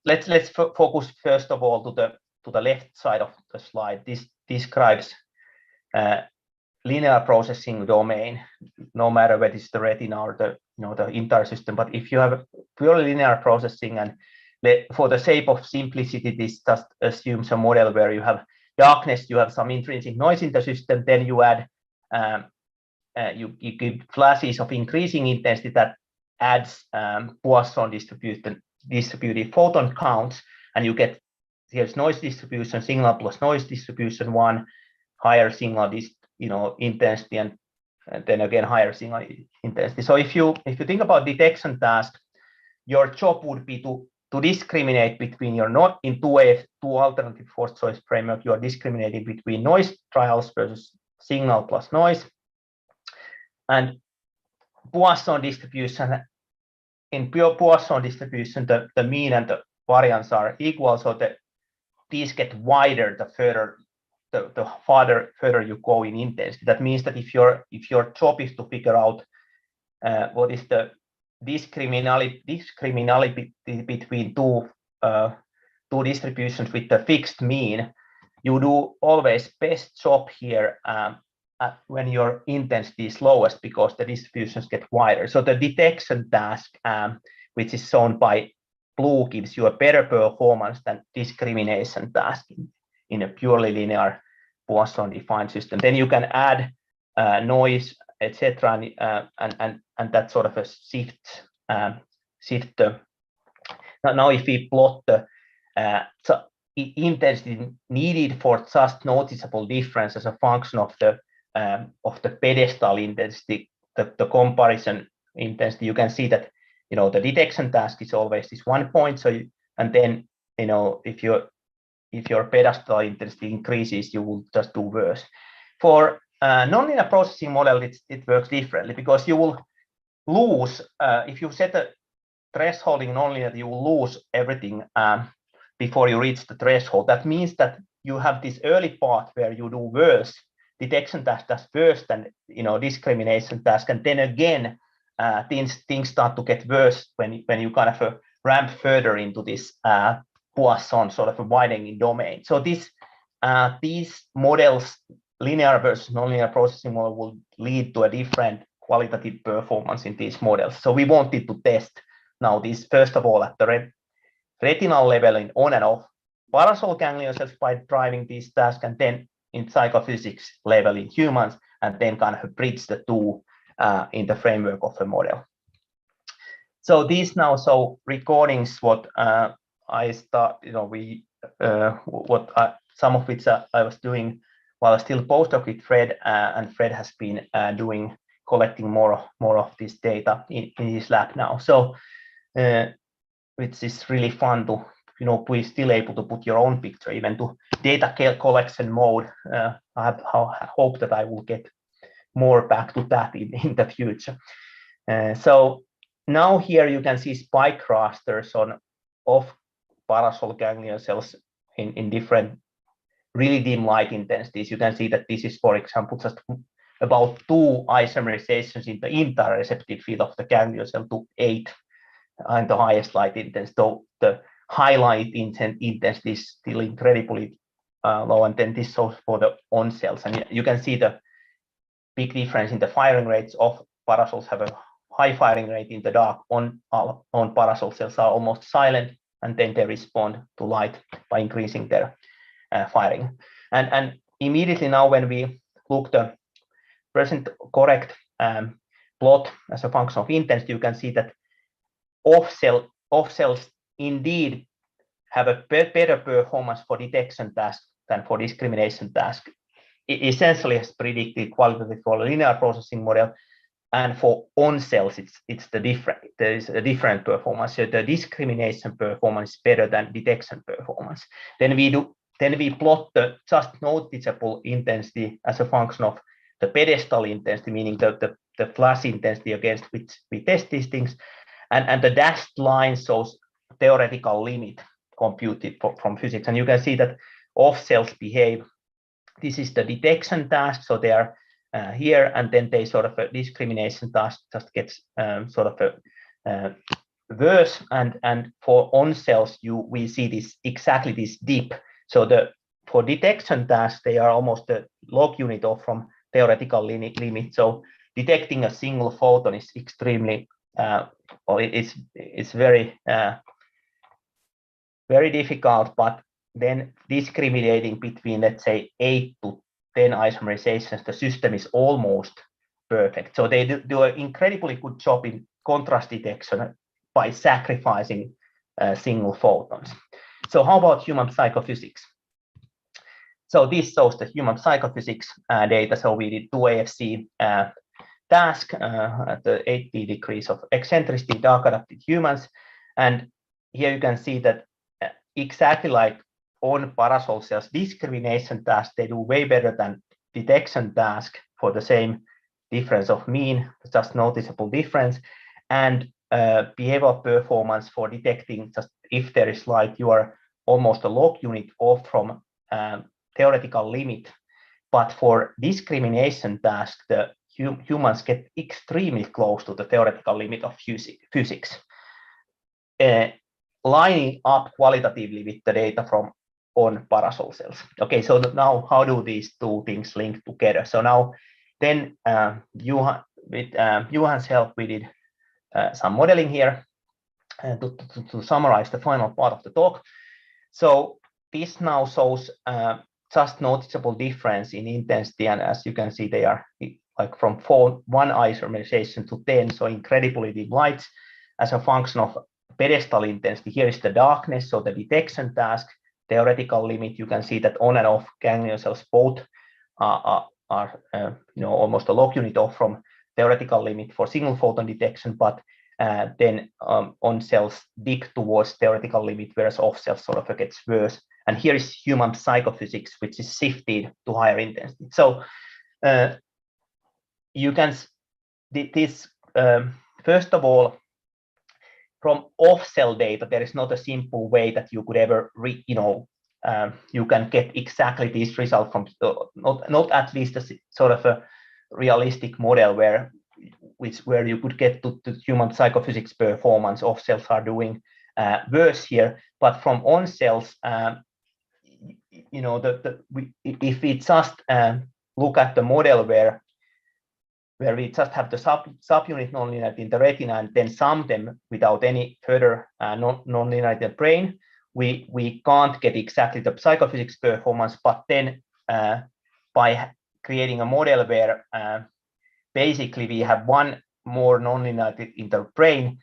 let's focus first of all to the left side of the slide. This describes linear processing domain, no matter whether it's the retina or the entire system. But if you have purely linear processing, and for the sake of simplicity, this just assumes a model where you have darkness, you have some intrinsic noise in the system, then you add you give flashes of increasing intensity that adds Poisson distributed photon counts, and you get here's noise distribution, signal plus noise distribution, one higher signal intensity, and then again higher signal intensity. So if you think about detection task, your job would be to discriminate between your in two alternative forced choice framework. You are discriminating between noise trials versus signal plus noise, and Poisson distribution. In pure Poisson distribution, the mean and the variance are equal, so that these get wider the further you go in intensity. That means that if your job is to figure out what is the discriminality between two distributions with the fixed mean, you do always best job here when your intensity is lowest, because the distributions get wider. So the detection task, which is shown by blue, gives you a better performance than discrimination task in a purely linear Poisson defined system. Then you can add noise, etc., and that sort of a shift. Now if we plot the intensity needed for just noticeable difference as a function of the pedestal intensity, the comparison intensity, you can see that the detection task is always this 1 point. So and then if your pedestal intensity increases, you will just do worse. For nonlinear processing model, it works differently, because you will lose if you set a threshold in nonlinear, you will lose everything before you reach the threshold. That means that you have this early part where you do worse. Detection task does worse than discrimination task, and then again things start to get worse when you kind of ramp further into this Poisson sort of a widening domain. So these models, linear versus nonlinear processing model, will lead to a different qualitative performance in these models. So we wanted to test now this first of all at the retinal level in on and off parasol ganglion cells by driving these tasks, and then in psychophysics level in humans, and then kind of bridge the two in the framework of a model. So these now, recordings, what I start, some of which I was doing while I still postdoc with Fred, and Fred has been collecting more of this data in his lab now. So which is really fun to be still able to put your own picture even to data collection mode. I hope that I will get more back to that in the future. So now here you can see spike rasters of parasol ganglion cells in different really dim light intensities. You can see that this is, for example, just about 2 isomerizations in the entire receptive field of the ganglion cell to 8 and the highest light intensity. So the highlight intensity is still incredibly low, and then this shows for the on cells, and you can see the big difference in the firing rates of parasols. Have a high firing rate in the dark. On parasol cells are almost silent, and then they respond to light by increasing their firing. And immediately now, when we look the present correct plot as a function of intensity, you can see that off cells indeed have a better performance for detection task than for discrimination task. It essentially has predicted qualitative for a linear processing model, and for on cells there is a different performance. So the discrimination performance is better than detection performance. Then we plot the just noticeable intensity as a function of the pedestal intensity, meaning the flash intensity against which we test these things, and the dashed line shows theoretical limit computed from physics. And you can see that off cells behave. This is the detection task, so they are here, and then they sort of a discrimination task just gets sort of worse, and for on cells we see this exactly this dip. So for detection tasks, they are almost a log unit off from theoretical limit. So detecting a single photon is extremely or it's very very difficult, but then discriminating between, let's say, 8 to 10 isomerizations, the system is almost perfect. So they do an incredibly good job in contrast detection by sacrificing single photons. So how about human psychophysics? So this shows the human psychophysics data. So we did 2 AFC task at the 80 degrees of eccentricity, dark adapted humans. And here you can see that exactly like on parasol cells, discrimination task, they do way better than detection task for the same difference of mean, just noticeable difference. And behavioral performance for detecting just if there is light, you are almost a log unit off from theoretical limit. But for discrimination task, the humans get extremely close to the theoretical limit of physics. Lining up qualitatively with the data from on parasol cells. Okay, so now how do these two things link together? So now then with Johan's help, we did some modeling here to summarize the final part of the talk. So this now shows just noticeable difference in intensity, and as you can see, they are like from 1 isomerization to 10, so incredibly dim lights as a function of pedestal intensity. Here is the darkness, so the detection task, theoretical limit. You can see that on and off ganglion cells both are almost a log unit off from theoretical limit for single photon detection, but then on cells dip towards theoretical limit, whereas off cells sort of gets worse. And here is human psychophysics, which is shifted to higher intensity. So you can this first of all, from off-cell data, there is not a simple way that you could ever you can get exactly this result from not at least a sort of a realistic model where you could get to human psychophysics performance. Off cells are doing worse here, but from on cells, if we just look at the model where we just have the subunit nonlinearity in the retina and then sum them without any further nonlinearity in the brain, we can't get exactly the psychophysics performance. But then by creating a model where basically we have one more nonlinearity in the brain,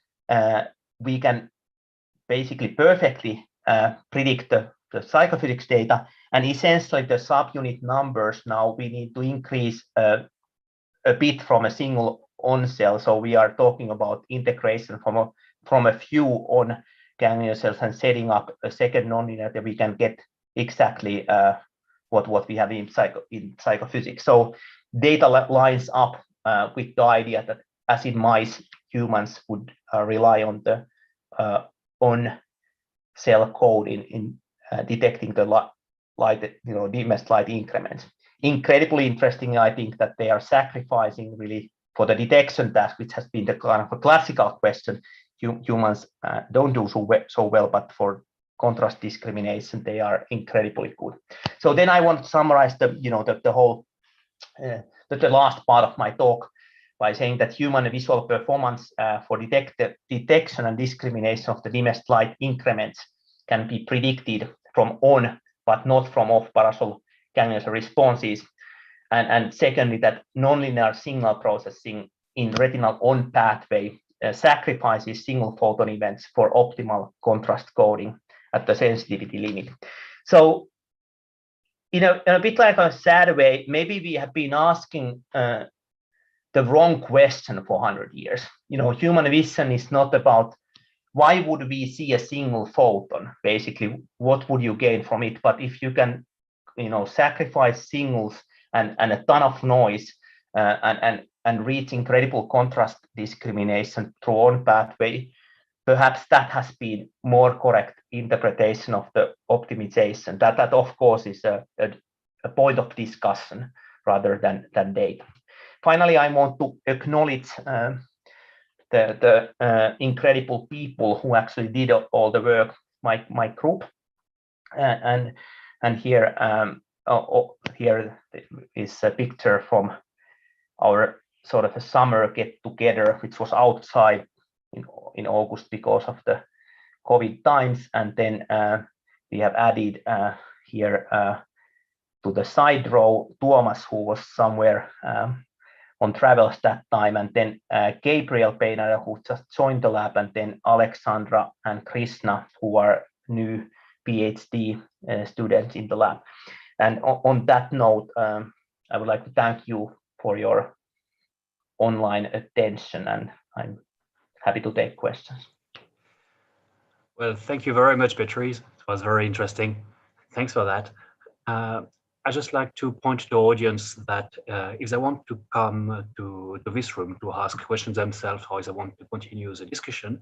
we can basically perfectly predict the psychophysics data. And essentially the subunit numbers now we need to increase a bit from a single on cell. So we are talking about integration from a few on ganglion cells and setting up a second nonlinearity. We can get exactly what we have in psychophysics. So data lines up with the idea that as in mice, humans would rely on the on cell code in detecting the light, dimmest light increments. Incredibly interesting, I think, that they are sacrificing really for the detection task, which has been the kind of a classical question. Humans don't do so well, but for contrast discrimination, they are incredibly good. So then I want to summarize the whole the last part of my talk by saying that human visual performance for detection and discrimination of the dimmest light increments can be predicted from on, but not from off parasol ganglion cell responses. And secondly, that nonlinear signal processing in retinal on pathway sacrifices single photon events for optimal contrast coding at the sensitivity limit. So in a bit like a sad way, maybe we have been asking the wrong question for 100 years. Human vision is not about why would we see a single photon, basically what would you gain from it, but if you can sacrifice singles and a ton of noise and reach incredible contrast discrimination through on pathway, perhaps that has been more correct interpretation of the optimization. That of course is a point of discussion rather than data. Finally, I want to acknowledge the incredible people who actually did all the work, my group, and here here is a picture from our sort of a summer get together, which was outside in August because of the COVID times, and then we have added here to the side row Tuomas, who was somewhere on travels that time, and then Gabriel Peinara, who just joined the lab, and then Alexandra and Krishna, who are new PhD students in the lab. And on that note, I would like to thank you for your online attention, and I'm happy to take questions. Well, thank you very much, Petri. It was very interesting. Thanks for that. I just like to point to the audience that if they want to come to this room to ask questions themselves, or if they want to continue the discussion,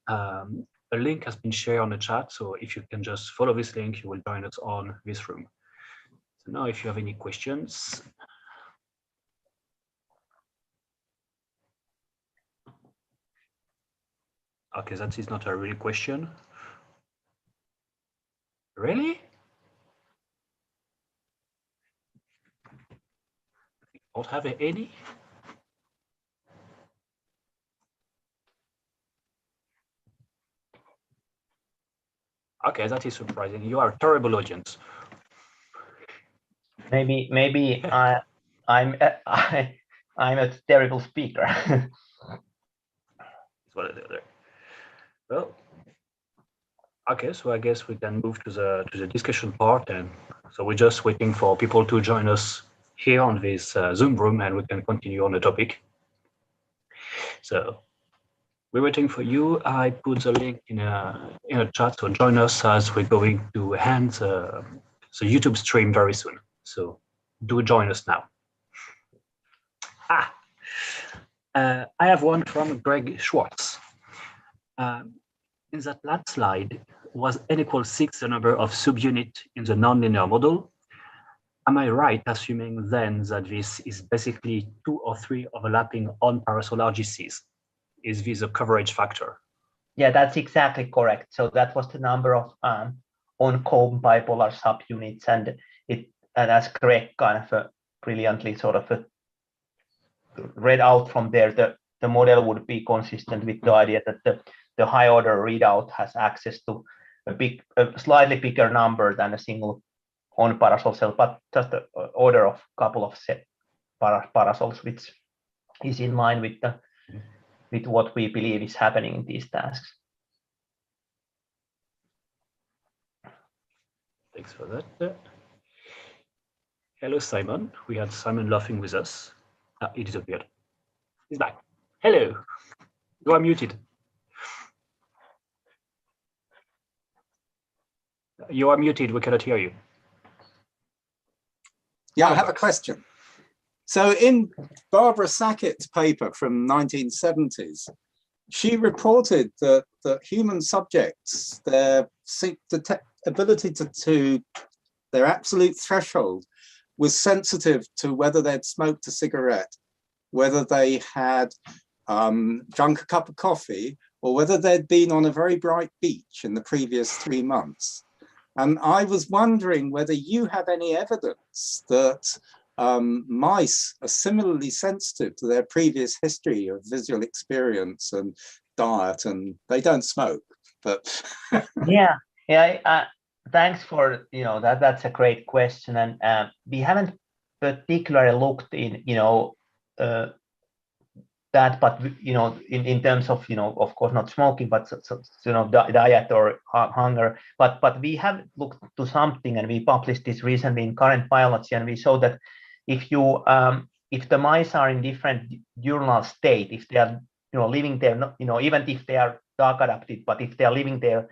a link has been shared on the chat. So if you can just follow this link, you will join us on this room. So now if you have any questions. Okay, that is not a real question. Really? Don't have any? Okay, that is surprising. You are a terrible audience. Maybe I'm a terrible speaker. Well, okay, so I guess we can move to the discussion part, and so we're just waiting for people to join us here on this Zoom room, and we can continue on the topic. So we're waiting for you. I put the link in a chat, so join us as we're going to end the YouTube stream very soon. So do join us now. I have one from Greg Schwartz. In that last slide, was n equals 6 the number of subunits in the nonlinear model? Am I right assuming then that this is basically 2 or 3 overlapping on-parasolar GCs? Is this a coverage factor? Yeah, that's exactly correct. So that was the number of on-comb bipolar subunits, and as Greg kind of brilliantly sort of read out from there, the model would be consistent with the idea that the high order readout has access to a slightly bigger number than a single on parasol cell, but just the order of couple of parasols, which is in line with what we believe is happening in these tasks. Thanks for that. Hello, Simon. We had Simon laughing with us. He disappeared. He's back. Hello. You are muted. You are muted. We cannot hear you. Yeah, I have a question. So in Barbara Sackett's paper from 1970s, she reported that human subjects, their ability to their absolute threshold was sensitive to whether they'd smoked a cigarette, whether they had drunk a cup of coffee, or whether they'd been on a very bright beach in the previous 3 months. And I was wondering whether you have any evidence that mice are similarly sensitive to their previous history of visual experience and diet, and they don't smoke, but yeah. Thanks for that's a great question, and we haven't particularly looked in that, but in terms of of course not smoking, but diet or hunger, but we have looked to something, and we published this recently in Current Biology, and we showed that if the mice are in different diurnal state, if they are living there, even if they are dark adapted, but if they are living there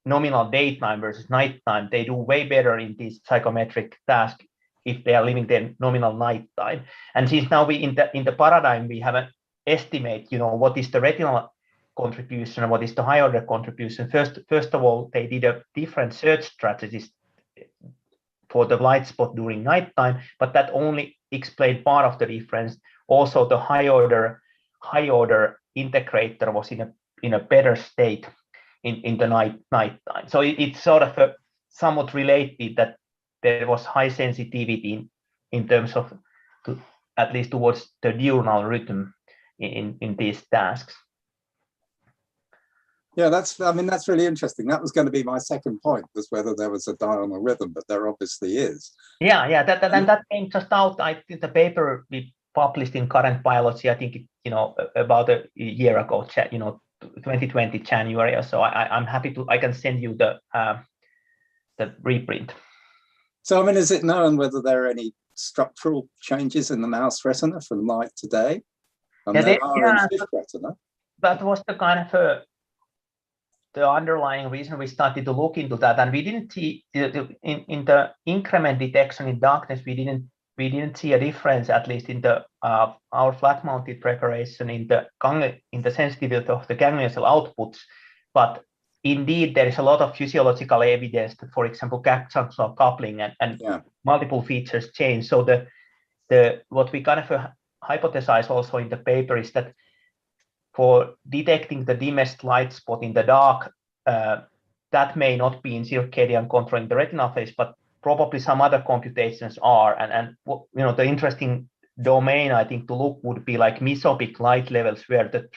nominal daytime versus nighttime, they do way better in this psychometric task if they are living their nominal nighttime. And since now we in the paradigm we have an estimate, what is the retinal contribution and what is the high order contribution. First of all, they did a different search strategies for the light spot during nighttime, but that only explained part of the difference. Also, the high order high order integrator was in a better state in the night time. So it's sort of somewhat related that there was high sensitivity in terms of at least towards the diurnal rhythm in these tasks. Yeah, that's really interesting. That was going to be my second point, was whether there was a diurnal rhythm, but there obviously is. Yeah, that came just out. I think the paper we published in Current Biology, I think about a year ago, 2020 January or so. I'm happy I can send you the reprint. So is it known whether there are any structural changes in the mouse retina from light to day? There are in fish retina. That was the kind of the underlying reason we started to look into that, and we didn't see in the increment detection in darkness. We didn't see a difference, at least in the our flat-mounted preparation in the sensitivity of the ganglion cell outputs. But indeed, there is a lot of physiological evidence that, for example, gap-junctional coupling and multiple features change. So what we kind of hypothesize also in the paper is that for detecting the dimmest light spot in the dark, that may not be in circadian control in the retinal phase, but probably some other computations are. And the interesting domain I think to look would be like mesopic light levels, where the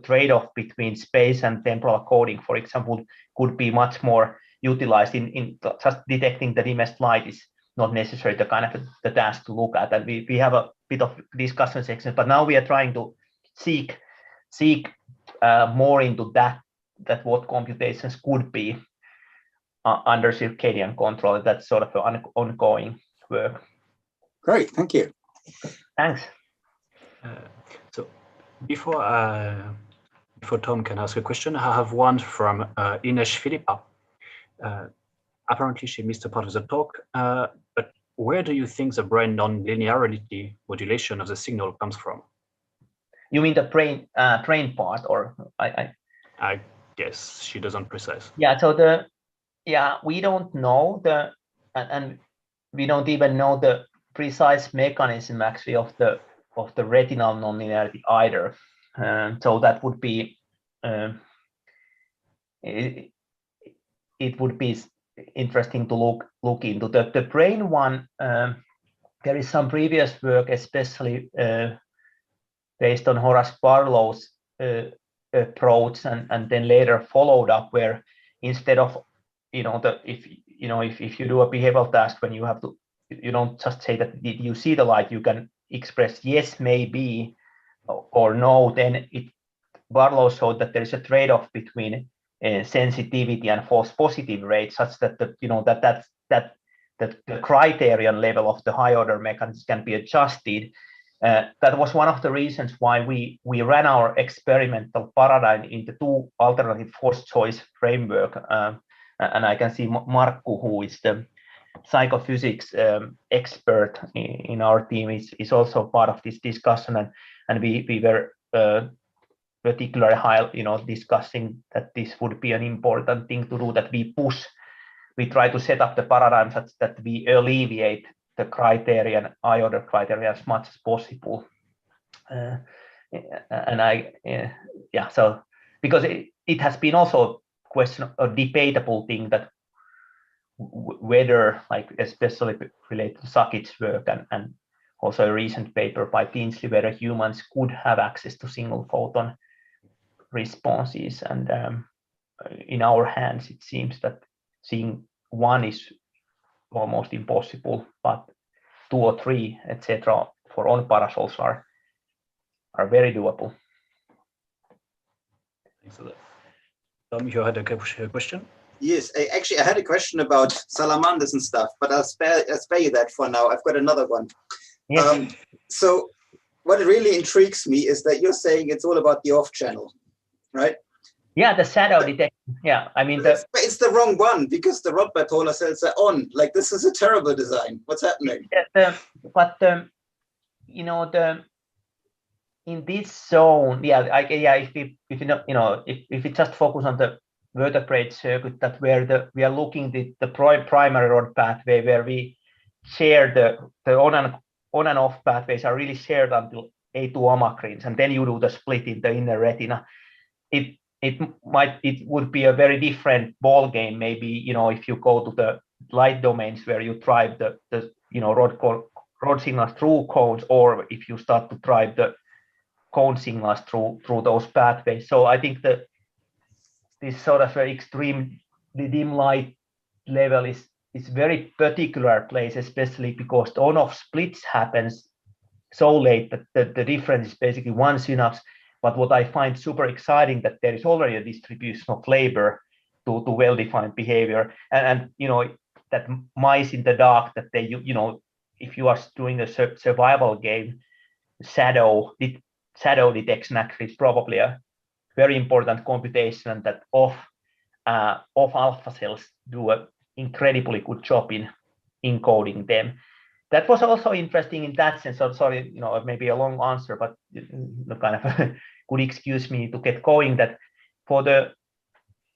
trade-off between space and temporal coding, for example, could be much more utilized in just detecting the dimmest light is not necessarily the kind of the task to look at. And we have a bit of discussion section, but now we are trying to seek more into that what computations could be under circadian control. That's sort of an ongoing work. Great, thank you. Thanks. So before Tom can ask a question, I have one from Ines Philippa. Apparently she missed a part of the talk, but where do you think the brain non-linearity modulation of the signal comes from? You mean the brain part, or I guess she doesn't precise. Yeah, so we don't know and we don't even know the precise mechanism actually of the retinal nonlinearity either. So that would be it would be interesting to look into the brain one. There is some previous work, especially based on Horace Barlow's approach, and then later followed up, where instead of if you do a behavioral task, when you don't just say that did you see the light, you can express yes, maybe, or no. Then Barlow showed that there is a trade-off between sensitivity and false positive rate, such that the criterion level of the high order mechanism can be adjusted. That was one of the reasons why we ran our experimental paradigm into two alternative force choice framework. And I can see Markku, who is the psychophysics expert in our team, is also part of this discussion, and we were particularly high, discussing that this would be an important thing to do, that we try to set up the paradigm such that we alleviate the criterion, high order criteria, as much as possible. So because it has been also a debatable thing that whether, like especially related to Sakic's work and also a recent paper by Tinsley, whether humans could have access to single photon responses. And in our hands, it seems that seeing one is almost impossible, but 2 or 3, etc., for on parasols are very doable. Thanks for that. Tom, you had a question? Yes, actually, I had a question about salamanders and stuff, but I'll spare you that for now. I've got another one. Yes. So what really intrigues me is that you're saying it's all about the off channel, right? Yeah, the shadow detection. Yeah, I mean, it's the wrong one, because the rod bipolar cells are on. Like, this is a terrible design. What's happening? In this zone, if we just focus on the vertebrate circuit, that where we are looking the primary rod pathway, where we share the on and off pathways are really shared until A2 amacrines, and then you do the split in the inner retina, it would be a very different ball game. Maybe, you know, if you go to the light domains where you drive the you know, rod signals through cones, or if you start to drive the cone signals through those pathways. So I think that this sort of extreme dim light level is very particular place, especially because the on-off splits happens so late that the difference is basically one synapse. But what I find super exciting, that there is already a distribution of labor to well-defined behavior, and you know, that mice in the dark, that they, you know, if you are doing a survival game, shadow detection actually is probably a very important computation, and that off alpha cells do an incredibly good job in encoding them. That was also interesting in that sense. So sorry, you know, maybe a long answer, but kind of could excuse me to get going, that for the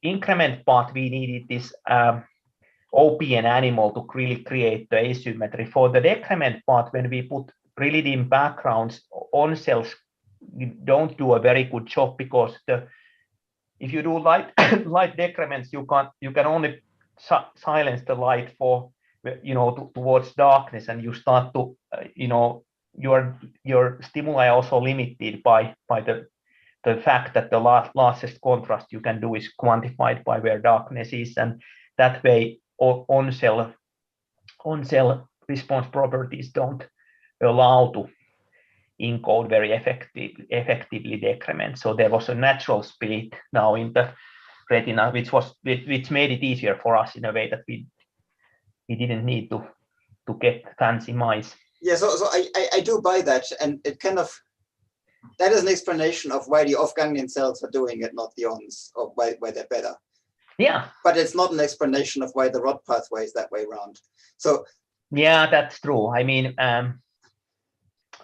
increment part, we needed this OPN animal to really create the asymmetry. For the decrement part, when we put really dim backgrounds on cells, you don't do a very good job, because if you do light decrements, you can only silence the light for, you know, towards darkness, and you start to you know, your stimuli are also limited by the fact that the largest contrast you can do is quantified by where darkness is, and that way on cell response properties don't allow to encode very effectively decrement. So there was a natural split now in the retina, which made it easier for us in a way that we didn't need to get fancy mice. Yeah, so I do buy that, and it kind of, that is an explanation of why the off-ganglion cells are doing it, not the ons, or why they're better. Yeah. But it's not an explanation of why the rod pathway is that way around. So yeah, that's true. I mean,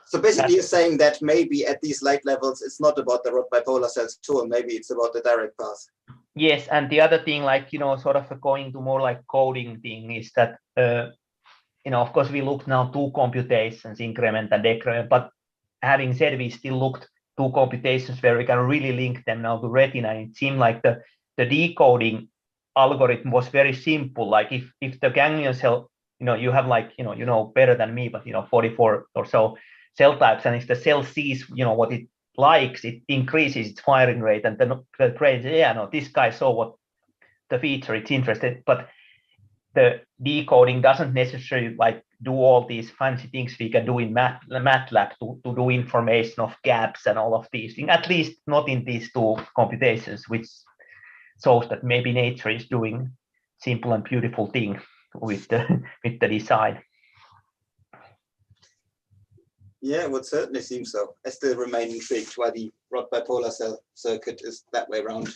so basically you're saying that maybe at these light levels, it's not about the rod bipolar cells too, and maybe it's about the direct path. Yes, and the other thing, like, you know, sort of going to more like coding thing, is that, you know, of course we looked now 2 computations, increment and decrement, but having said, we still looked 2 computations where we can really link them now to retina. It seemed like the decoding algorithm was very simple. Like if the ganglion cell, you know, you have like, you know better than me, but, you know, 44 or so cell types, and if the cell sees, you know, what it likes, it increases its firing rate, and then the brain says, yeah, no, this guy saw what the feature it's interested. But the decoding doesn't necessarily like do all these fancy things we can do in MATLAB to do information of gaps and all of these things, at least not in these 2 computations, which shows that maybe nature is doing simple and beautiful thing with the design. Yeah, it would certainly seem so. I still remain intrigued why the rod bipolar cell circuit is that way around.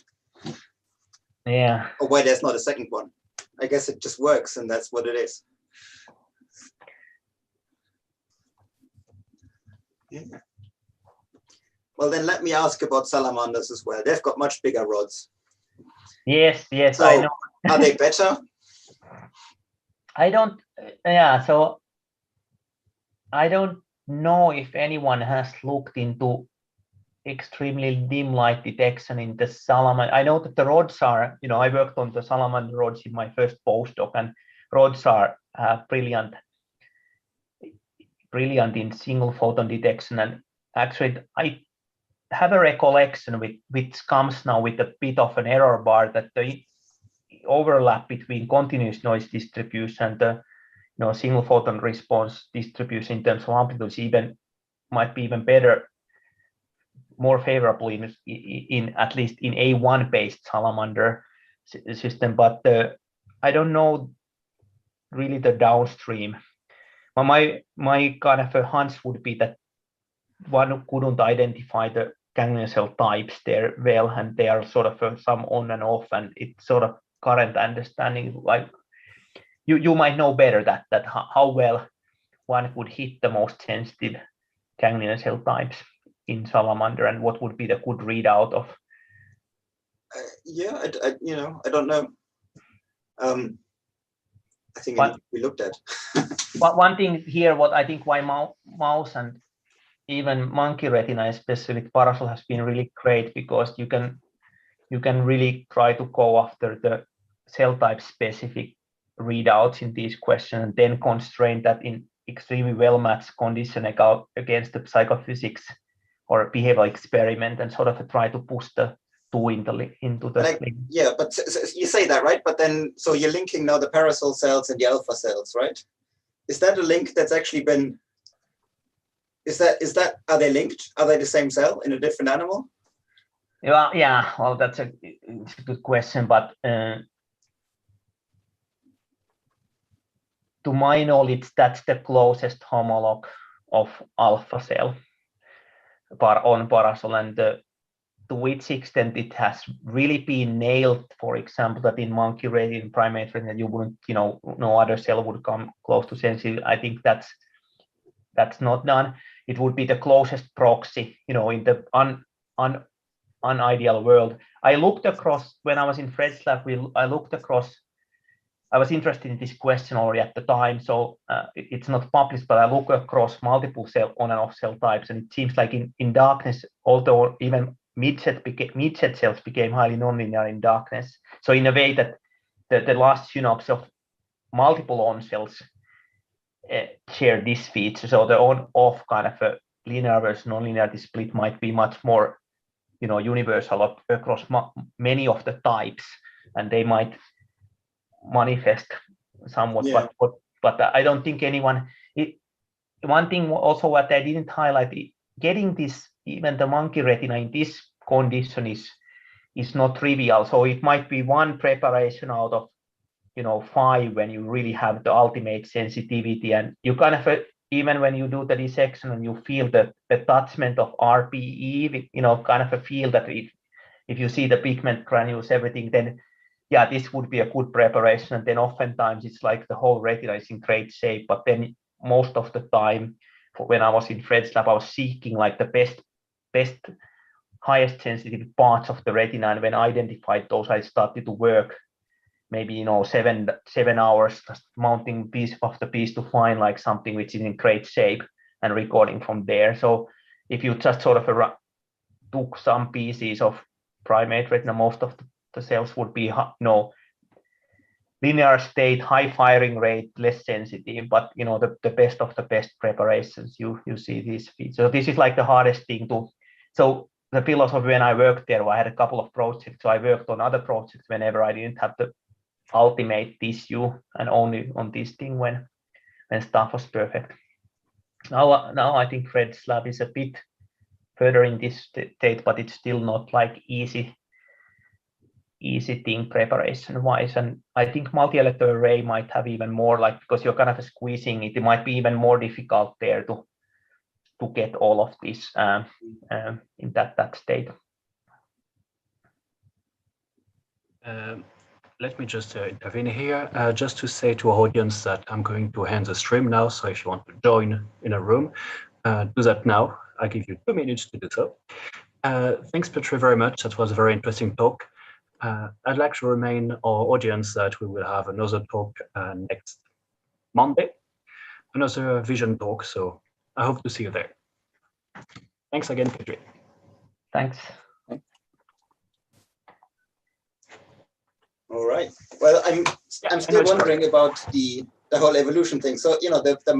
Yeah. Or why there's not a second one. I guess it just works, and that's what it is. Yeah. Well, then let me ask about salamanders as well. They've got much bigger rods. Yes, So I know. Are they better? I don't, yeah, so I don't know if anyone has looked into extremely dim light detection in the salamander. I know that the rods are, you know, I worked on the salamander rods in my first postdoc, and rods are brilliant in single photon detection. And actually, I have a recollection which comes now with a bit of an error bar, that the overlap between continuous noise distribution and the, you know, single photon response distribution in terms of amplitudes might be even better, more favorable in at least in A1 based salamander system. But I don't know really the downstream. My kind of a hunch would be that one couldn't identify the ganglion cell types there well, and they are sort of some on and off, and it's sort of current understanding, like you might know better that how well one could hit the most sensitive ganglion cell types in salamander, and what would be the good readout of. Yeah, I don't know. I think we looked at. One thing here, what I think why mouse and even monkey retina, especially with Parasol, has been really great because you can really try to go after the cell type specific readouts in these questions and then constrain that in extremely well matched condition against the psychophysics or behavioral experiment and sort of try to push the two into the yeah, but you say that, right? But then, so you're linking now the Parasol cells and the alpha cells, right? Is that a link that's actually been, are they linked? Are they the same cell in a different animal? Well, yeah, well, it's a good question, but to my knowledge, that's the closest homologue of alpha cell on Parasol, and to which extent it has really been nailed, for example, that in monkey retina, in primate retina, you wouldn't, no other cell would come close to sensitive. I think that's not done. It would be the closest proxy, in the unideal world. I looked across, when I was in Fred's lab, I was interested in this question already at the time, so it's not published, but I look across multiple cell on and off cell types, and it seems like in darkness, although even mid-set cells became highly nonlinear in darkness. So in a way that the last synapse of multiple on cells share this feature. So the on-off kind of a linear versus nonlinearity split might be much more, universal across many of the types, and they might manifest somewhat. Yeah. But I don't think anyone. One thing also what I didn't highlight, getting this, even the monkey retina in this condition is not trivial. So it might be one preparation out of 5 when you really have the ultimate sensitivity, and you kind of even when you do the dissection and you feel the attachment of RPE, kind of a feel that if you see the pigment granules, everything, then yeah, this would be a good preparation. And then oftentimes it's like the whole retina is in great shape, but then most of the time when I was in Fred's lab, I was seeking like the best highest sensitive parts of the retina, and when I identified those, I started to work maybe 7 hours just mounting piece after piece to find like something which is in great shape and recording from there. So if you just sort of took some pieces of primate retina, most of the cells would be linear state, high firing rate, less sensitive, but the best of the best preparations, you see these features. So this is like the hardest thing to. So the philosophy when I worked there, I had a couple of projects. So I worked on other projects whenever I didn't have the ultimate tissue, and only on this thing when stuff was perfect. Now I think Fred's lab is a bit further in this state, but it's still not like easy thing preparation wise. And I think multi-electrode array might have even more, like, because you're kind of squeezing it, it might be even more difficult there to get all of this in that state. Let me just intervene here, just to say to our audience that I'm going to end the stream now. So if you want to join in a room, do that now. I give you 2 minutes to do so. Thanks, Petri, very much. That was a very interesting talk. I'd like to remind our audience that we will have another talk next Monday, another vision talk. So I hope to see you there. Thanks again, Petri. Thanks. All right. Well, I'm still wondering about the whole evolution thing. So the